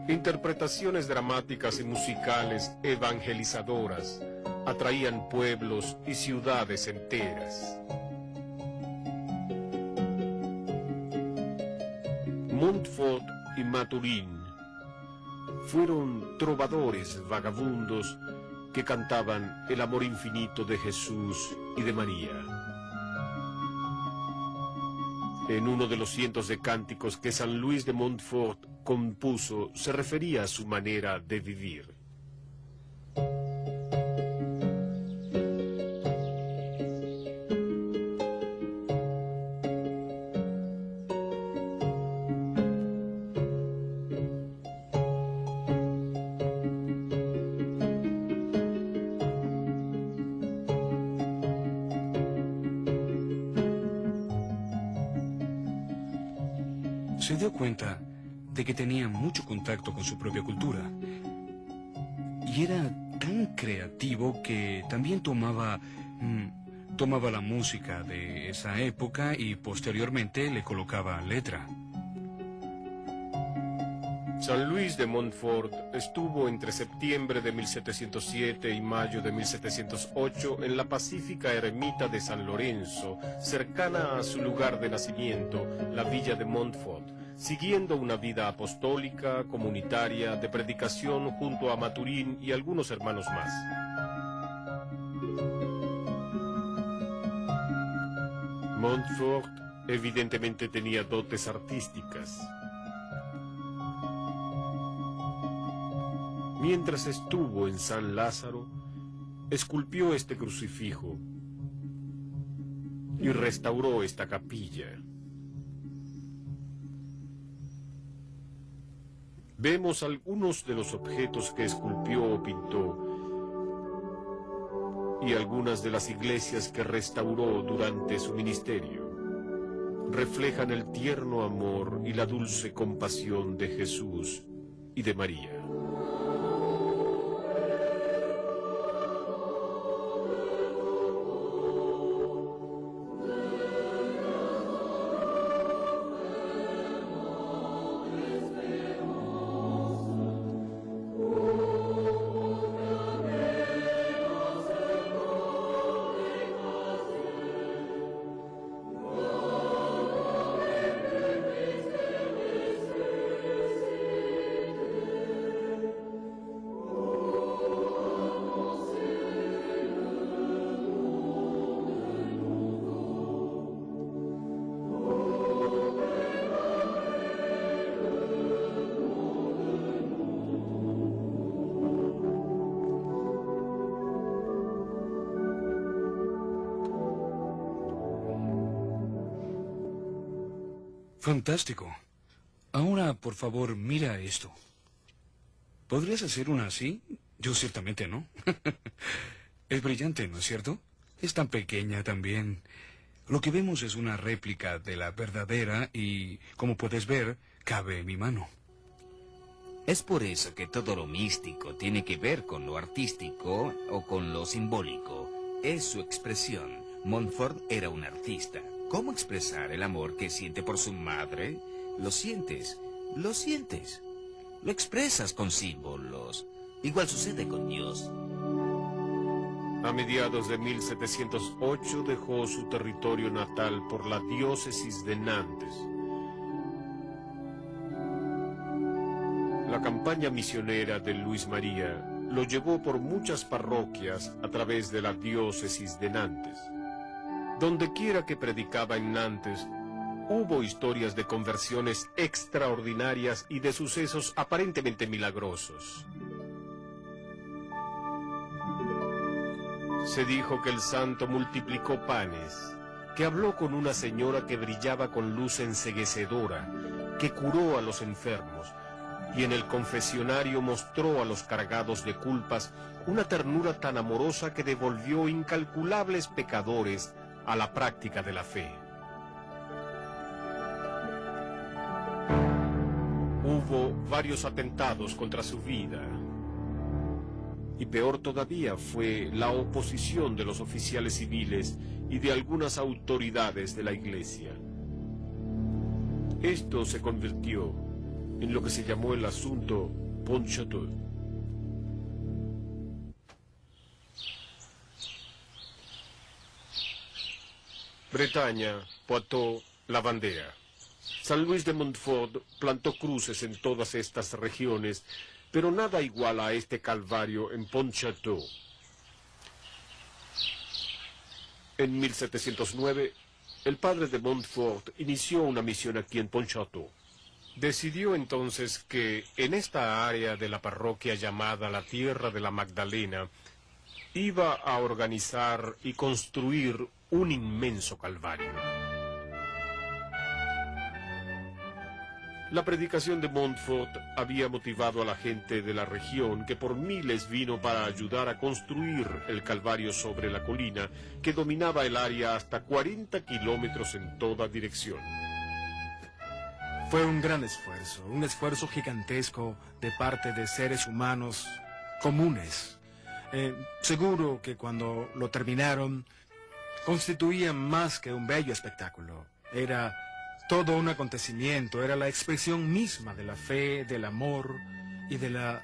Interpretaciones dramáticas y musicales evangelizadoras atraían pueblos y ciudades enteras. Montfort y Maturín fueron trovadores vagabundos que cantaban el amor infinito de Jesús y de María. En uno de los cientos de cánticos que San Luis de Montfort compuso, se refería a su manera de vivir. Se dio cuenta de que tenía mucho contacto con su propia cultura. Y era tan creativo que también tomaba la música de esa época y posteriormente le colocaba letra. San Luis de Montfort estuvo entre septiembre de 1707 y mayo de 1708 en la pacífica ermita de San Lorenzo, cercana a su lugar de nacimiento, la villa de Montfort, siguiendo una vida apostólica, comunitaria, de predicación junto a Maturín y algunos hermanos más. Montfort evidentemente tenía dotes artísticas. Mientras estuvo en San Lázaro, esculpió este crucifijo y restauró esta capilla. Vemos algunos de los objetos que esculpió o pintó y algunas de las iglesias que restauró durante su ministerio. Reflejan el tierno amor y la dulce compasión de Jesús y de María. Fantástico. Ahora, por favor, mira esto. ¿Podrías hacer una así? Yo ciertamente no. Es brillante, ¿no es cierto? Es tan pequeña también. Lo que vemos es una réplica de la verdadera y, como puedes ver, cabe en mi mano. Es por eso que todo lo místico tiene que ver con lo artístico o con lo simbólico. Es su expresión. Montfort era un artista. ¿Cómo expresar el amor que siente por su madre? Lo sientes, lo sientes. Lo expresas con símbolos. Igual sucede con Dios. A mediados de 1708 dejó su territorio natal por la diócesis de Nantes. La campaña misionera de Luis María lo llevó por muchas parroquias a través de la diócesis de Nantes. Donde quiera que predicaba en Nantes, hubo historias de conversiones extraordinarias y de sucesos aparentemente milagrosos. Se dijo que el santo multiplicó panes, que habló con una señora que brillaba con luz enceguecedora, que curó a los enfermos, y en el confesionario mostró a los cargados de culpas una ternura tan amorosa que devolvió incalculables pecadores a la práctica de la fe. Hubo varios atentados contra su vida. Y peor todavía fue la oposición de los oficiales civiles y de algunas autoridades de la Iglesia. Esto se convirtió en lo que se llamó el asunto Pontchâteau. Bretaña, Poitou, la Vendée. San Luis de Montfort plantó cruces en todas estas regiones, pero nada iguala a este calvario en Pontchâteau. En 1709, el padre de Montfort inició una misión aquí en Pontchâteau. Decidió entonces que en esta área de la parroquia llamada la Tierra de la Magdalena iba a organizar y construir un inmenso calvario. La predicación de Montfort había motivado a la gente de la región que por miles vino para ayudar a construir el calvario sobre la colina que dominaba el área hasta 40 kilómetros en toda dirección. Fue un gran esfuerzo, un esfuerzo gigantesco de parte de seres humanos comunes. Seguro que cuando lo terminaron, constituía más que un bello espectáculo. Era todo un acontecimiento, era la expresión misma de la fe, del amor y de la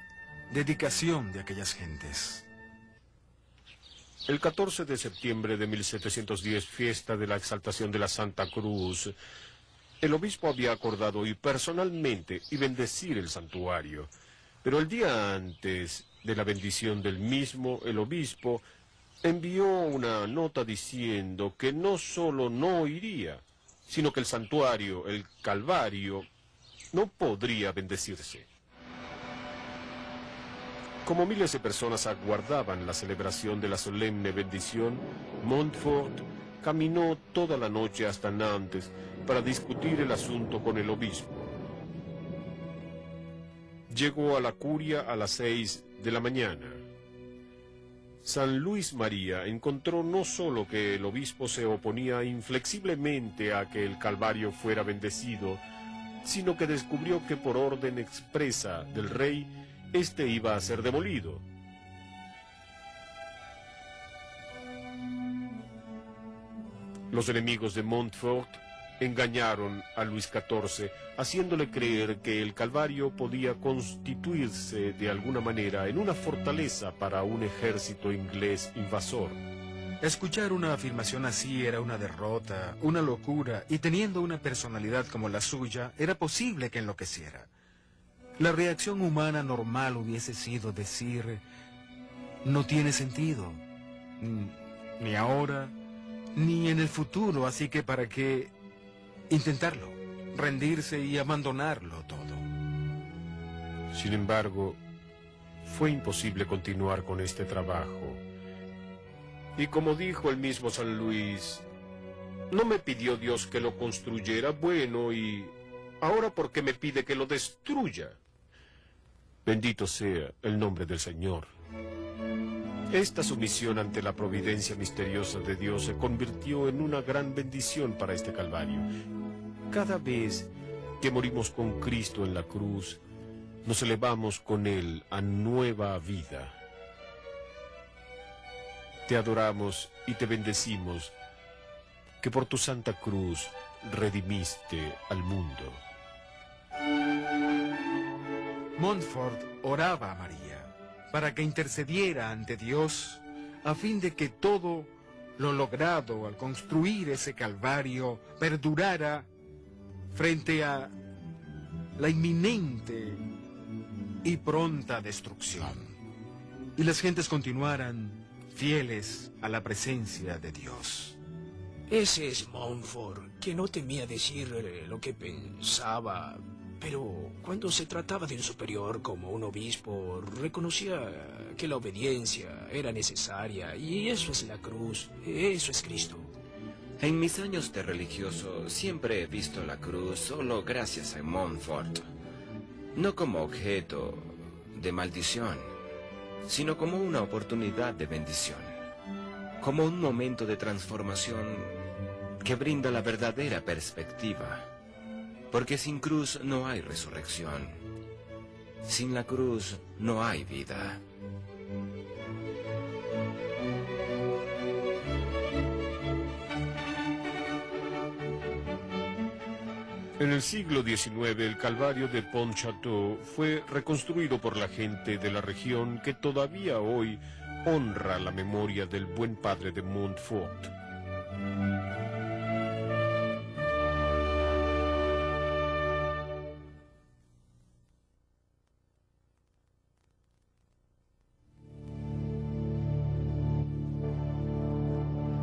dedicación de aquellas gentes. El 14 de septiembre de 1710, fiesta de la exaltación de la Santa Cruz, el obispo había acordado ir personalmente y bendecir el santuario. Pero el día antes de la bendición del mismo, el obispo envió una nota diciendo que no solo no iría, sino que el santuario, el Calvario, no podría bendecirse. Como miles de personas aguardaban la celebración de la solemne bendición, Montfort caminó toda la noche hasta Nantes para discutir el asunto con el obispo. Llegó a la curia a las 6 de la mañana. San Luis María encontró no solo que el obispo se oponía inflexiblemente a que el Calvario fuera bendecido, sino que descubrió que por orden expresa del rey, este iba a ser demolido. Los enemigos de Montfort engañaron a Luis XIV, haciéndole creer que el Calvario podía constituirse de alguna manera en una fortaleza para un ejército inglés invasor. Escuchar una afirmación así era una derrota, una locura, y teniendo una personalidad como la suya, era posible que enloqueciera. La reacción humana normal hubiese sido decir, no tiene sentido, ni ahora, ni en el futuro, así que ¿para qué intentarlo? Rendirse y abandonarlo todo. Sin embargo, fue imposible continuar con este trabajo. Y como dijo el mismo San Luis, no me pidió Dios que lo construyera, bueno, y ahora ¿por qué me pide que lo destruya? Bendito sea el nombre del Señor. Esta sumisión ante la providencia misteriosa de Dios se convirtió en una gran bendición para este Calvario. Cada vez que morimos con Cristo en la cruz, nos elevamos con Él a nueva vida. Te adoramos y te bendecimos, que por tu santa cruz redimiste al mundo. Montfort oraba a María para que intercediera ante Dios a fin de que todo lo logrado al construir ese Calvario perdurara frente a la inminente y pronta destrucción, y las gentes continuaran fieles a la presencia de Dios. Ese es Montfort, que no temía decir lo que pensaba, pero cuando se trataba de un superior como un obispo, reconocía que la obediencia era necesaria, y eso es la cruz, eso es Cristo. En mis años de religioso siempre he visto la cruz solo gracias a Montfort, no como objeto de maldición, sino como una oportunidad de bendición, como un momento de transformación que brinda la verdadera perspectiva, porque sin cruz no hay resurrección, sin la cruz no hay vida. En el siglo XIX, el Calvario de Pontchâteau fue reconstruido por la gente de la región que todavía hoy honra la memoria del buen padre de Montfort.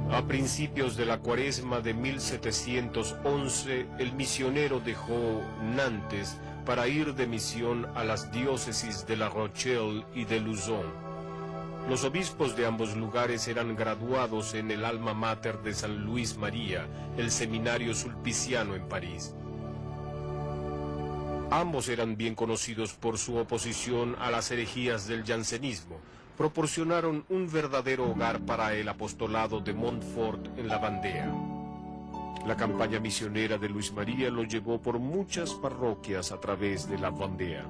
A principios de la Cuaresma de 1711, el misionero dejó Nantes para ir de misión a las diócesis de La Rochelle y de Luzon. Los obispos de ambos lugares eran graduados en el alma mater de San Luis María, el seminario sulpiciano en París. Ambos eran bien conocidos por su oposición a las herejías del jansenismo. Proporcionaron un verdadero hogar para el apostolado de Montfort en la Vendée. La campaña misionera de Luis María lo llevó por muchas parroquias a través de la Vendée.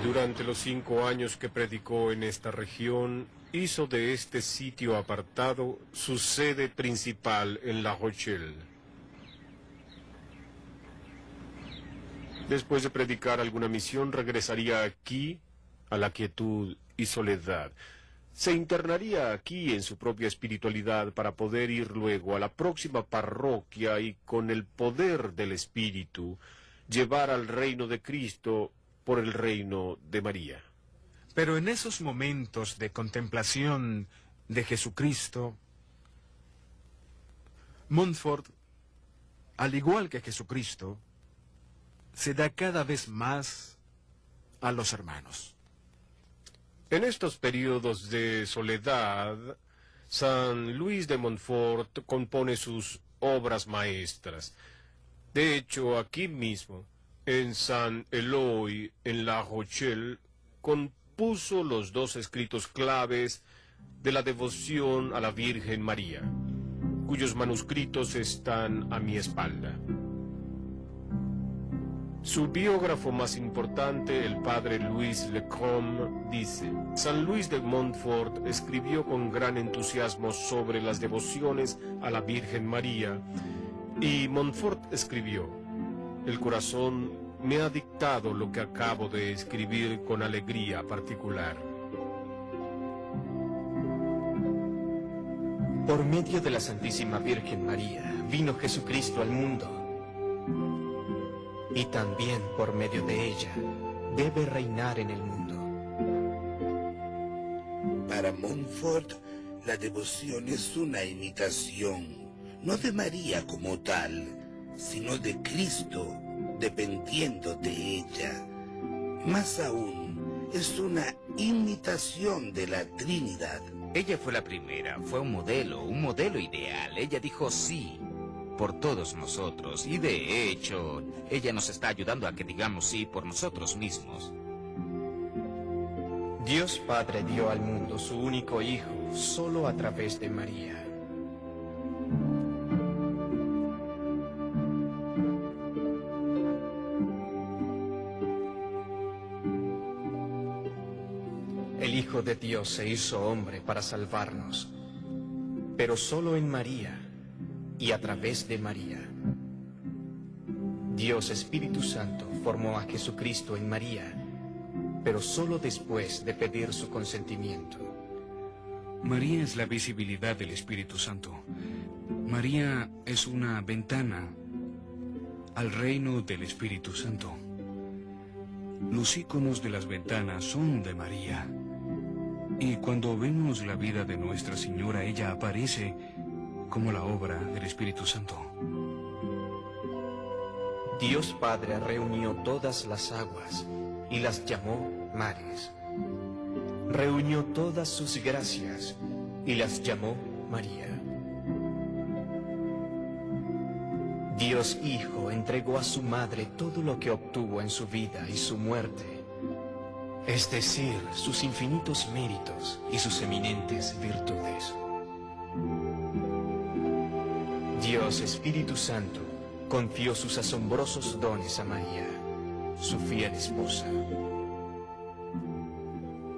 Durante los 5 años que predicó en esta región, hizo de este sitio apartado su sede principal en La Rochelle. Después de predicar alguna misión, regresaría aquí, a la quietud y soledad. Se internaría aquí en su propia espiritualidad para poder ir luego a la próxima parroquia y con el poder del Espíritu llevar al reino de Cristo por el reino de María. Pero en esos momentos de contemplación de Jesucristo, Montfort, al igual que Jesucristo, se da cada vez más a los hermanos. En estos periodos de soledad, San Luis de Montfort compone sus obras maestras. De hecho, aquí mismo, en San Eloy, en La Rochelle, compuso los 2 escritos claves de la devoción a la Virgen María, cuyos manuscritos están a mi espalda. Su biógrafo más importante, el padre Louis Le Crom, dice: San Luis de Montfort escribió con gran entusiasmo sobre las devociones a la Virgen María, y Montfort escribió: el corazón me ha dictado lo que acabo de escribir con alegría particular. Por medio de la Santísima Virgen María vino Jesucristo al mundo. Y también por medio de ella debe reinar en el mundo. Para Montfort, la devoción es una imitación, no de María como tal, sino de Cristo, dependiendo de ella. Más aún, es una imitación de la Trinidad. Ella fue la primera, fue un modelo ideal. Ella dijo sí por todos nosotros, y de hecho, ella nos está ayudando a que digamos sí por nosotros mismos. Dios Padre dio al mundo su único Hijo solo a través de María. El Hijo de Dios se hizo hombre para salvarnos, pero solo en María y a través de María. Dios Espíritu Santo formó a Jesucristo en María, pero solo después de pedir su consentimiento. María es la visibilidad del Espíritu Santo. María es una ventana al reino del Espíritu Santo. Los íconos de las ventanas son de María. Y cuando vemos la vida de Nuestra Señora, ella aparece como la obra del Espíritu Santo. Dios Padre reunió todas las aguas y las llamó mares. Reunió todas sus gracias y las llamó María. Dios Hijo entregó a su madre todo lo que obtuvo en su vida y su muerte, es decir, sus infinitos méritos y sus eminentes virtudes. Dios Espíritu Santo confió sus asombrosos dones a María, su fiel esposa.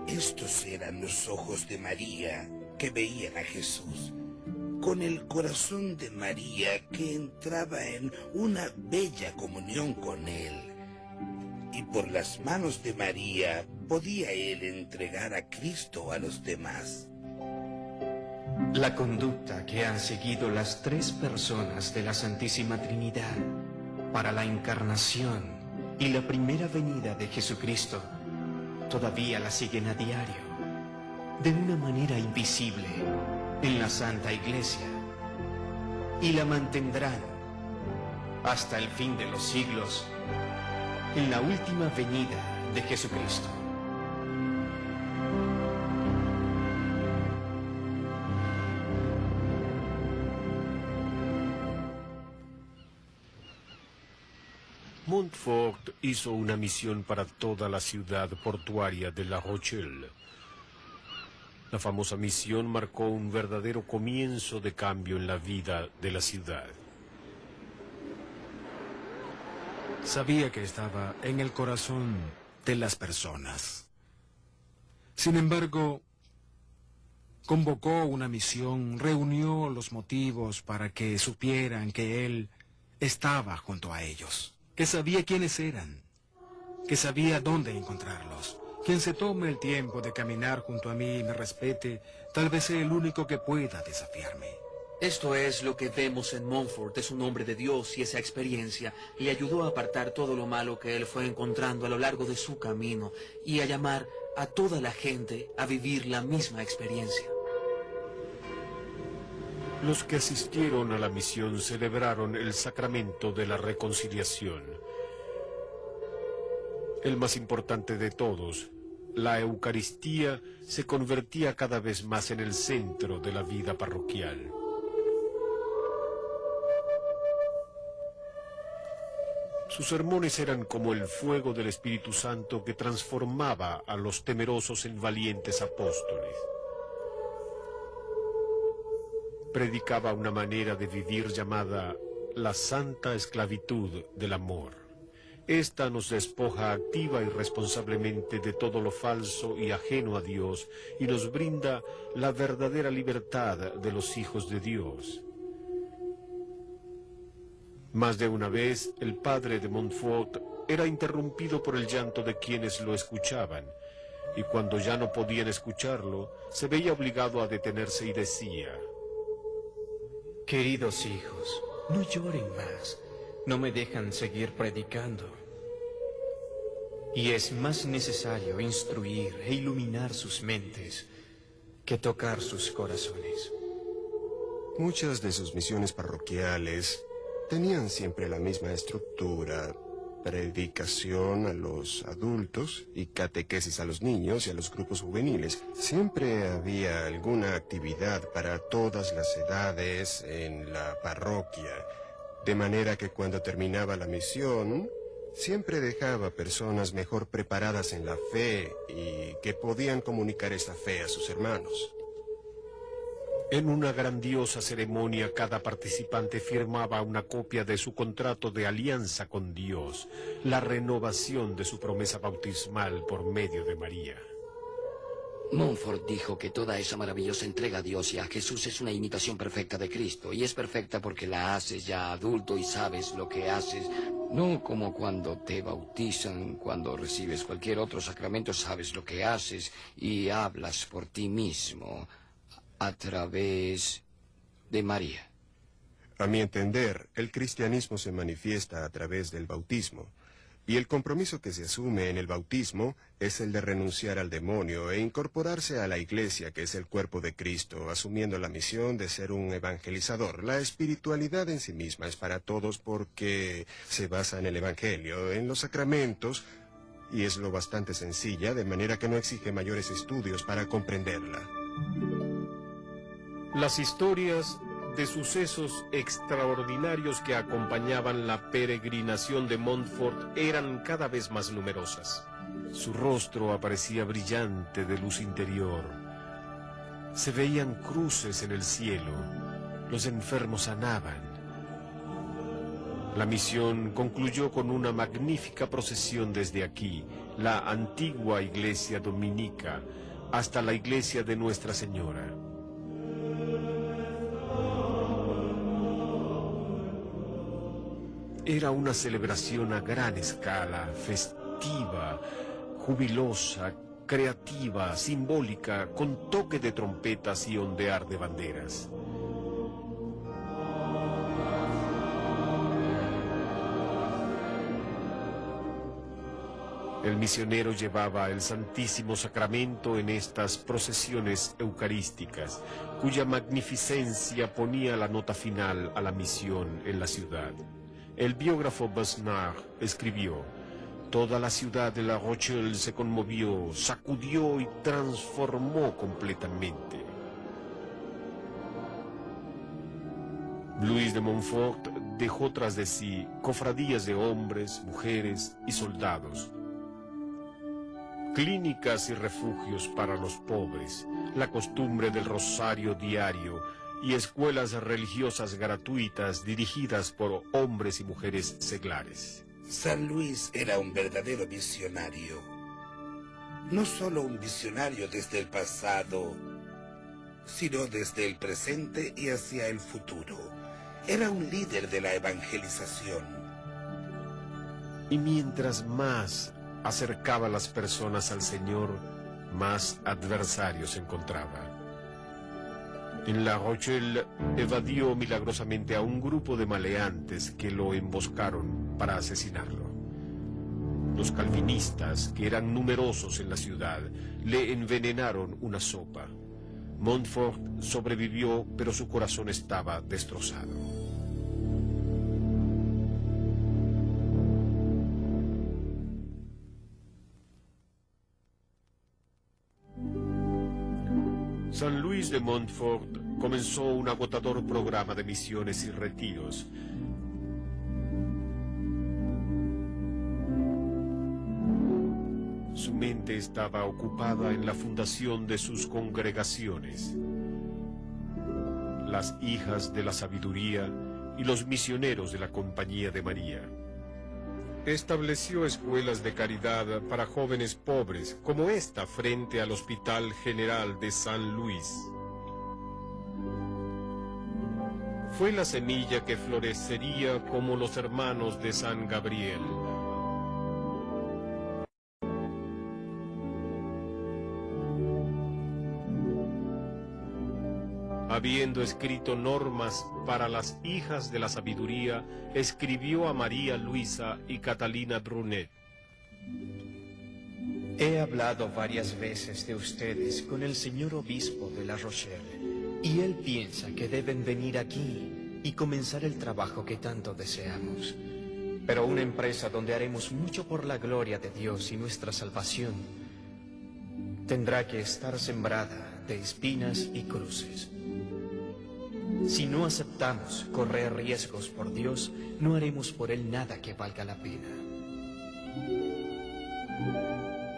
Estos eran los ojos de María que veían a Jesús, con el corazón de María que entraba en una bella comunión con él. Y por las manos de María podía él entregar a Cristo a los demás. La conducta que han seguido las 3 personas de la Santísima Trinidad para la encarnación y la primera venida de Jesucristo todavía la siguen a diario, de una manera invisible, en la Santa Iglesia, y la mantendrán hasta el fin de los siglos, en la última venida de Jesucristo. Montfort hizo una misión para toda la ciudad portuaria de La Rochelle. La famosa misión marcó un verdadero comienzo de cambio en la vida de la ciudad. Sabía que estaba en el corazón de las personas. Sin embargo, convocó una misión, reunió los motivos para que supieran que él estaba junto a ellos, que sabía quiénes eran, que sabía dónde encontrarlos. Quien se tome el tiempo de caminar junto a mí y me respete, tal vez sea el único que pueda desafiarme. Esto es lo que vemos en Montfort. Es un hombre de Dios y esa experiencia le ayudó a apartar todo lo malo que él fue encontrando a lo largo de su camino y a llamar a toda la gente a vivir la misma experiencia. Los que asistieron a la misión celebraron el sacramento de la reconciliación. El más importante de todos, la Eucaristía, se convertía cada vez más en el centro de la vida parroquial. Sus sermones eran como el fuego del Espíritu Santo que transformaba a los temerosos en valientes apóstoles. Predicaba una manera de vivir llamada la santa esclavitud del amor. Esta nos despoja activa y responsablemente de todo lo falso y ajeno a Dios y nos brinda la verdadera libertad de los hijos de Dios. Más de una vez, el padre de Montfort era interrumpido por el llanto de quienes lo escuchaban, y cuando ya no podían escucharlo, se veía obligado a detenerse y decía: Queridos hijos, no lloren más, no me dejan seguir predicando. Y es más necesario instruir e iluminar sus mentes que tocar sus corazones. Muchas de sus misiones parroquiales tenían siempre la misma estructura: predicación a los adultos y catequesis a los niños y a los grupos juveniles. Siempre había alguna actividad para todas las edades en la parroquia, de manera que cuando terminaba la misión, siempre dejaba personas mejor preparadas en la fe y que podían comunicar esta fe a sus hermanos. En una grandiosa ceremonia, cada participante firmaba una copia de su contrato de alianza con Dios, la renovación de su promesa bautismal por medio de María. Montfort dijo que toda esa maravillosa entrega a Dios y a Jesús es una imitación perfecta de Cristo, y es perfecta porque la haces ya adulto y sabes lo que haces, no como cuando te bautizan, cuando recibes cualquier otro sacramento, sabes lo que haces y hablas por ti mismo a través de María. A mi entender, el cristianismo se manifiesta a través del bautismo, y el compromiso que se asume en el bautismo es el de renunciar al demonio e incorporarse a la Iglesia, que es el cuerpo de Cristo, asumiendo la misión de ser un evangelizador. La espiritualidad en sí misma es para todos porque se basa en el Evangelio, en los sacramentos, y es lo bastante sencilla, de manera que no exige mayores estudios para comprenderla. Las historias de sucesos extraordinarios que acompañaban la peregrinación de Montfort eran cada vez más numerosas. Su rostro aparecía brillante de luz interior. Se veían cruces en el cielo. Los enfermos sanaban. La misión concluyó con una magnífica procesión desde aquí, la antigua iglesia dominica, hasta la iglesia de Nuestra Señora. Era una celebración a gran escala, festiva, jubilosa, creativa, simbólica, con toque de trompetas y ondear de banderas. El misionero llevaba el Santísimo Sacramento en estas procesiones eucarísticas, cuya magnificencia ponía la nota final a la misión en la ciudad. El biógrafo Besnard escribió: toda la ciudad de La Rochelle se conmovió, sacudió y transformó completamente. Luis de Montfort dejó tras de sí cofradías de hombres, mujeres y soldados, clínicas y refugios para los pobres, la costumbre del rosario diario y escuelas religiosas gratuitas dirigidas por hombres y mujeres seglares. San Luis era un verdadero visionario. No solo un visionario desde el pasado, sino desde el presente y hacia el futuro. Era un líder de la evangelización. Y mientras más acercaba a las personas al Señor, más adversarios encontraba. En La Rochelle evadió milagrosamente a un grupo de maleantes que lo emboscaron para asesinarlo. Los calvinistas, que eran numerosos en la ciudad, le envenenaron una sopa. Montfort sobrevivió, pero su corazón estaba destrozado. San Luis de Montfort comenzó un agotador programa de misiones y retiros. Su mente estaba ocupada en la fundación de sus congregaciones, las hijas de la sabiduría y los misioneros de la Compañía de María. Estableció escuelas de caridad para jóvenes pobres, como esta frente al Hospital General de San Luis. Fue la semilla que florecería como los hermanos de San Gabriel. Habiendo escrito normas para las hijas de la sabiduría, escribió a María Luisa y Catalina Brunet. He hablado varias veces de ustedes con el señor obispo de La Rochelle, y él piensa que deben venir aquí y comenzar el trabajo que tanto deseamos. Pero una empresa donde haremos mucho por la gloria de Dios y nuestra salvación tendrá que estar sembrada de espinas y cruces. Si no aceptamos correr riesgos por Dios, no haremos por Él nada que valga la pena.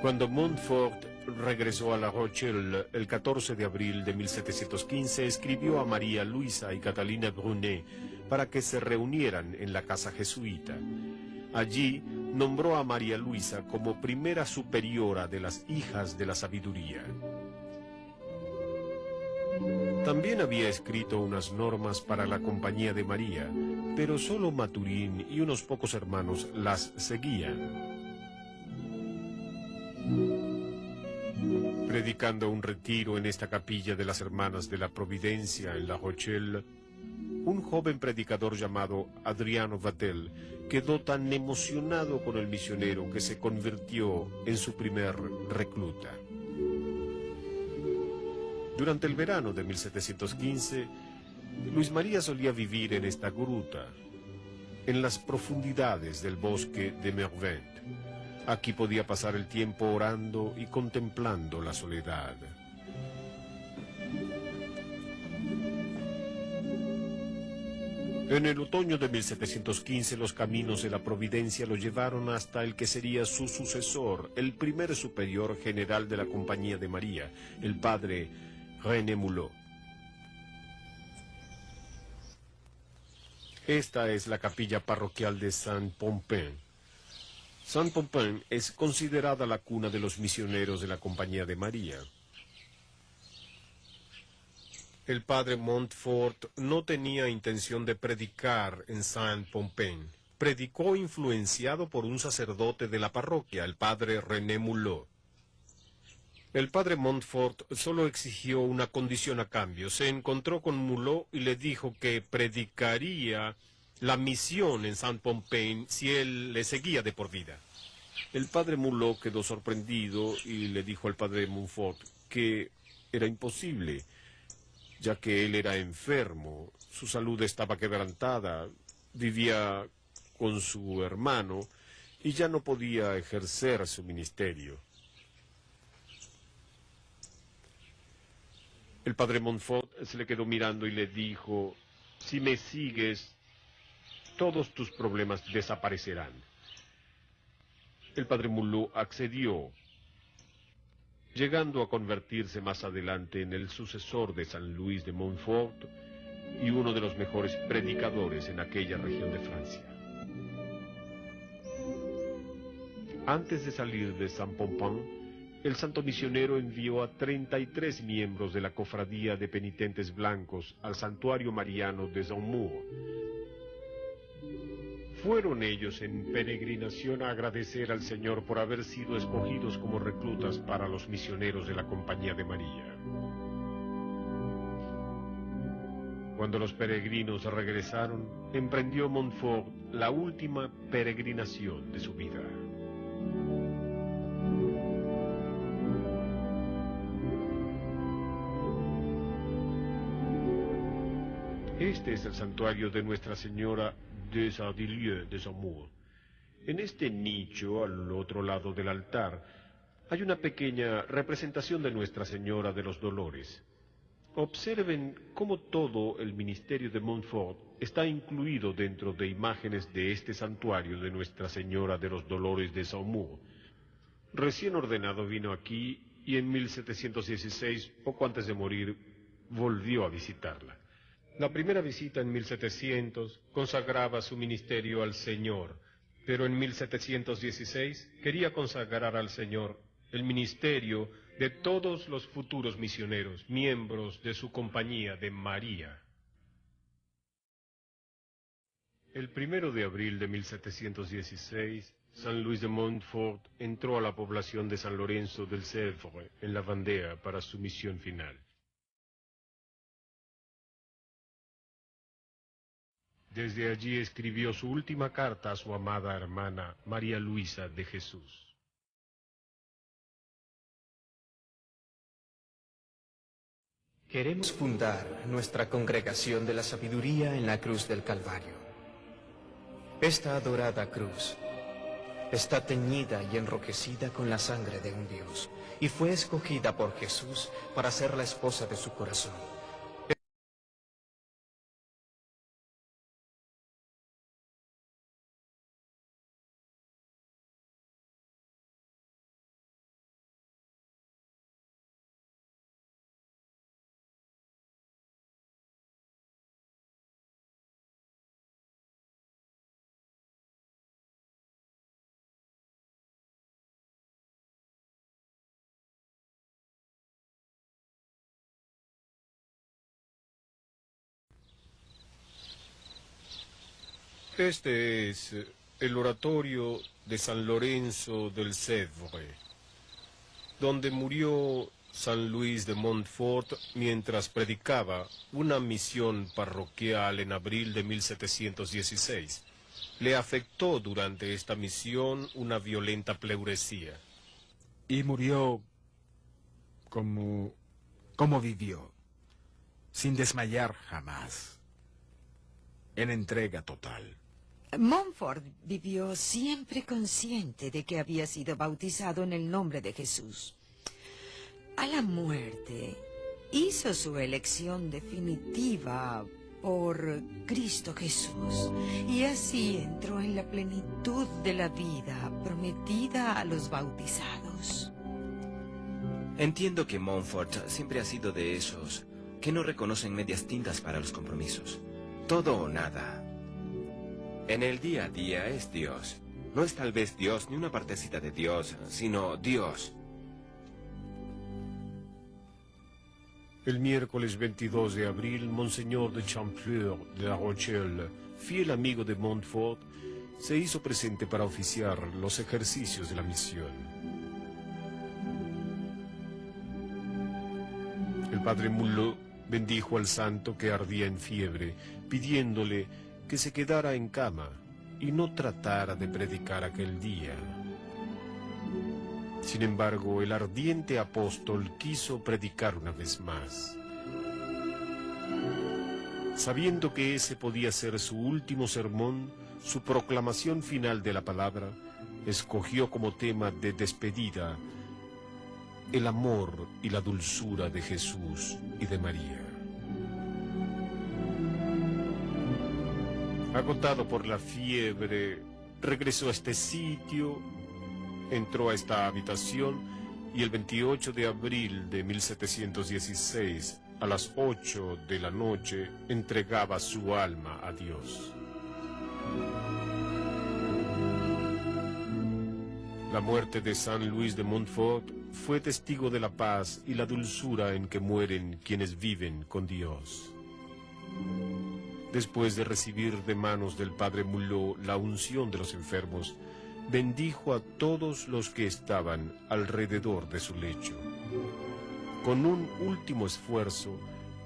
Cuando Montfort regresó a La Rochelle el 14 de abril de 1715, escribió a María Luisa y Catalina Brunet para que se reunieran en la casa jesuita. Allí nombró a María Luisa como primera superiora de las hijas de la sabiduría. También había escrito unas normas para la Compañía de María, pero solo Maturín y unos pocos hermanos las seguían. Predicando un retiro en esta capilla de las Hermanas de la Providencia en La Rochelle, un joven predicador llamado Adriano Vatel quedó tan emocionado con el misionero que se convirtió en su primer recluta. Durante el verano de 1715, Luis María solía vivir en esta gruta, en las profundidades del bosque de Mervent. Aquí podía pasar el tiempo orando y contemplando la soledad. En el otoño de 1715, los caminos de la Providencia lo llevaron hasta el que sería su sucesor, el primer superior general de la Compañía de María, el padre René Mulot. Esta es la capilla parroquial de Saint-Pompin. Saint-Pompin es considerada la cuna de los misioneros de la Compañía de María. El padre Montfort no tenía intención de predicar en Saint-Pompin. Predicó influenciado por un sacerdote de la parroquia, el padre René Mulot. El padre Montfort solo exigió una condición a cambio. Se encontró con Mulot y le dijo que predicaría la misión en Saint-Pompin si él le seguía de por vida. El padre Mulot quedó sorprendido y le dijo al padre Montfort que era imposible, ya que él era enfermo, su salud estaba quebrantada, vivía con su hermano y ya no podía ejercer su ministerio. El padre Montfort se le quedó mirando y le dijo: si me sigues, todos tus problemas desaparecerán. El padre Mulot accedió, llegando a convertirse más adelante en el sucesor de San Luis de Montfort y uno de los mejores predicadores en aquella región de Francia. Antes de salir de Saint-Pompin, el santo misionero envió a 33 miembros de la cofradía de penitentes blancos al santuario mariano de Saumur. Fueron ellos en peregrinación a agradecer al Señor por haber sido escogidos como reclutas para los misioneros de la Compañía de María. Cuando los peregrinos regresaron, emprendió Montfort la última peregrinación de su vida. Este es el santuario de Nuestra Señora des Ardilieux de Saumur. En este nicho, al otro lado del altar, hay una pequeña representación de Nuestra Señora de los Dolores. Observen cómo todo el ministerio de Montfort está incluido dentro de imágenes de este santuario de Nuestra Señora de los Dolores de Saumur. Recién ordenado vino aquí y en 1716, poco antes de morir, volvió a visitarla. La primera visita en 1700 consagraba su ministerio al Señor, pero en 1716 quería consagrar al Señor el ministerio de todos los futuros misioneros, miembros de su Compañía de María. El 1 de abril de 1716, San Luis de Montfort entró a la población de San Lorenzo del Sèvre, en la Vendée, para su misión final. Desde allí escribió su última carta a su amada hermana María Luisa de Jesús. Queremos fundar nuestra congregación de la sabiduría en la cruz del Calvario. Esta adorada cruz está teñida y enrojecida con la sangre de un Dios, y fue escogida por Jesús para ser la esposa de su corazón. Este es el oratorio de San Lorenzo del Sèvre, donde murió San Luis de Montfort mientras predicaba una misión parroquial en abril de 1716. Le afectó durante esta misión una violenta pleuresía. Y murió como vivió, sin desmayar jamás, en entrega total. Montfort vivió siempre consciente de que había sido bautizado en el nombre de Jesús. A la muerte, hizo su elección definitiva por Cristo Jesús, y así entró en la plenitud de la vida prometida a los bautizados. Entiendo que Montfort siempre ha sido de esos que no reconocen medias tintas para los compromisos. Todo o nada. En el día a día es Dios. No es tal vez Dios ni una partecita de Dios, sino Dios. El miércoles 22 de abril, Monseñor de Champleur de La Rochelle, fiel amigo de Montfort, se hizo presente para oficiar los ejercicios de la misión. El padre Mulot bendijo al santo que ardía en fiebre, pidiéndole que se quedara en cama y no tratara de predicar aquel día. Sin embargo, el ardiente apóstol quiso predicar una vez más. Sabiendo que ese podía ser su último sermón, su proclamación final de la palabra, escogió como tema de despedida el amor y la dulzura de Jesús y de María. Agotado por la fiebre, regresó a este sitio, entró a esta habitación y el 28 de abril de 1716, a las 8 de la noche, entregaba su alma a Dios. La muerte de San Luis de Montfort fue testigo de la paz y la dulzura en que mueren quienes viven con Dios. Después de recibir de manos del padre Mulot la unción de los enfermos, bendijo a todos los que estaban alrededor de su lecho. Con un último esfuerzo,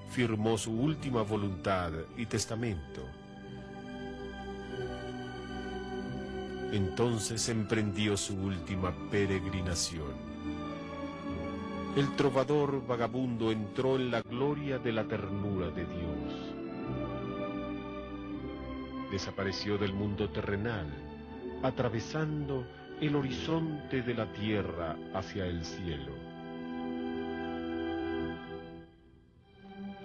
firmó su última voluntad y testamento. Entonces emprendió su última peregrinación. El trovador vagabundo entró en la gloria de la ternura de Dios. Desapareció del mundo terrenal, atravesando el horizonte de la tierra hacia el cielo.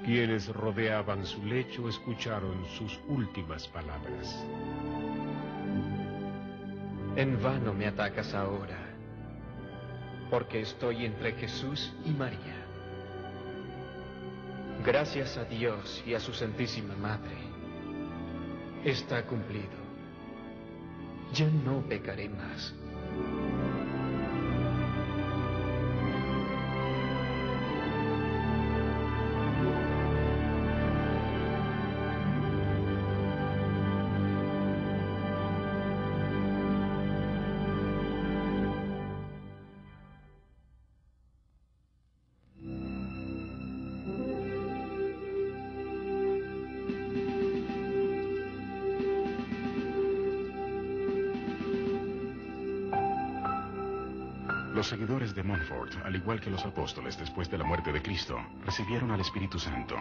Quienes rodeaban su lecho escucharon sus últimas palabras. En vano me atacas ahora, porque estoy entre Jesús y María. Gracias a Dios y a su Santísima Madre. Está cumplido. Ya no pecaré más. Los seguidores de Montfort, al igual que los apóstoles después de la muerte de Cristo, recibieron al Espíritu Santo.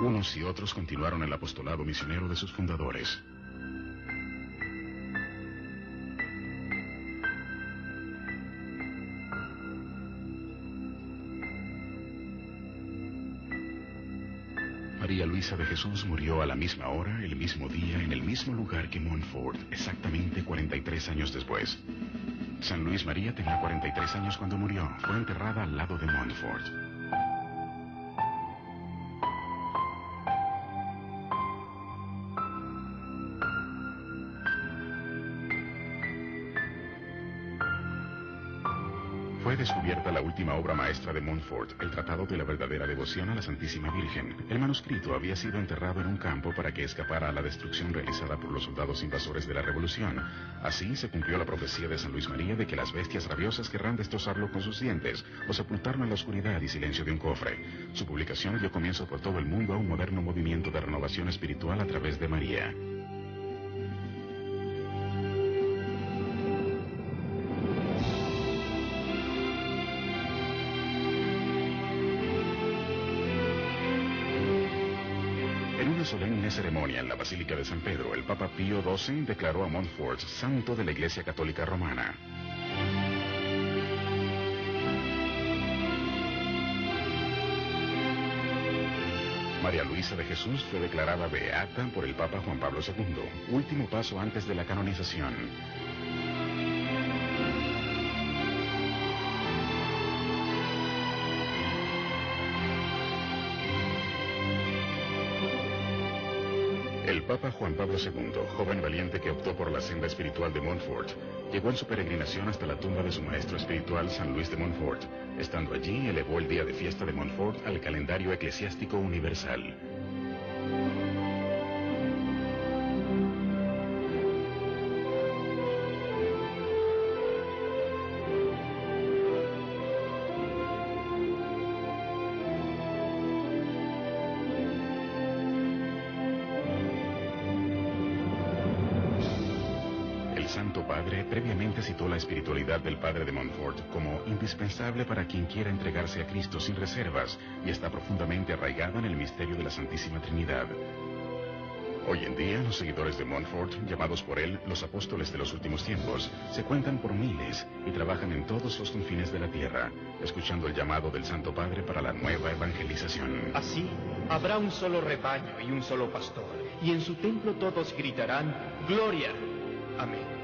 Unos y otros continuaron el apostolado misionero de sus fundadores. María Luisa de Jesús murió a la misma hora, el mismo día, en el mismo lugar que Montfort, exactamente 43 años después. San Luis María tenía 43 años cuando murió. Fue enterrada al lado de Montfort. Fue descubierta la última obra maestra de Montfort, el Tratado de la Verdadera Devoción a la Santísima Virgen. El manuscrito había sido enterrado en un campo para que escapara a la destrucción realizada por los soldados invasores de la Revolución. Así se cumplió la profecía de San Luis María de que las bestias rabiosas querrán destrozarlo con sus dientes o sepultarlo en la oscuridad y silencio de un cofre. Su publicación dio comienzo por todo el mundo a un moderno movimiento de renovación espiritual a través de María. Solemne ceremonia en la Basílica de San Pedro, el Papa Pío XII declaró a Montfort santo de la Iglesia Católica Romana. María Luisa de Jesús fue declarada beata por el Papa Juan Pablo II, último paso antes de la canonización. El Papa Juan Pablo II, joven valiente que optó por la senda espiritual de Montfort, llegó en su peregrinación hasta la tumba de su maestro espiritual San Luis de Montfort. Estando allí, elevó el día de fiesta de Montfort al calendario eclesiástico universal. Santo Padre previamente citó la espiritualidad del Padre de Montfort como indispensable para quien quiera entregarse a Cristo sin reservas y está profundamente arraigada en el misterio de la Santísima Trinidad. Hoy en día, los seguidores de Montfort, llamados por él los apóstoles de los últimos tiempos, se cuentan por miles y trabajan en todos los confines de la tierra, escuchando el llamado del Santo Padre para la nueva evangelización. Así, habrá un solo rebaño y un solo pastor, y en su templo todos gritarán, ¡Gloria! Amén.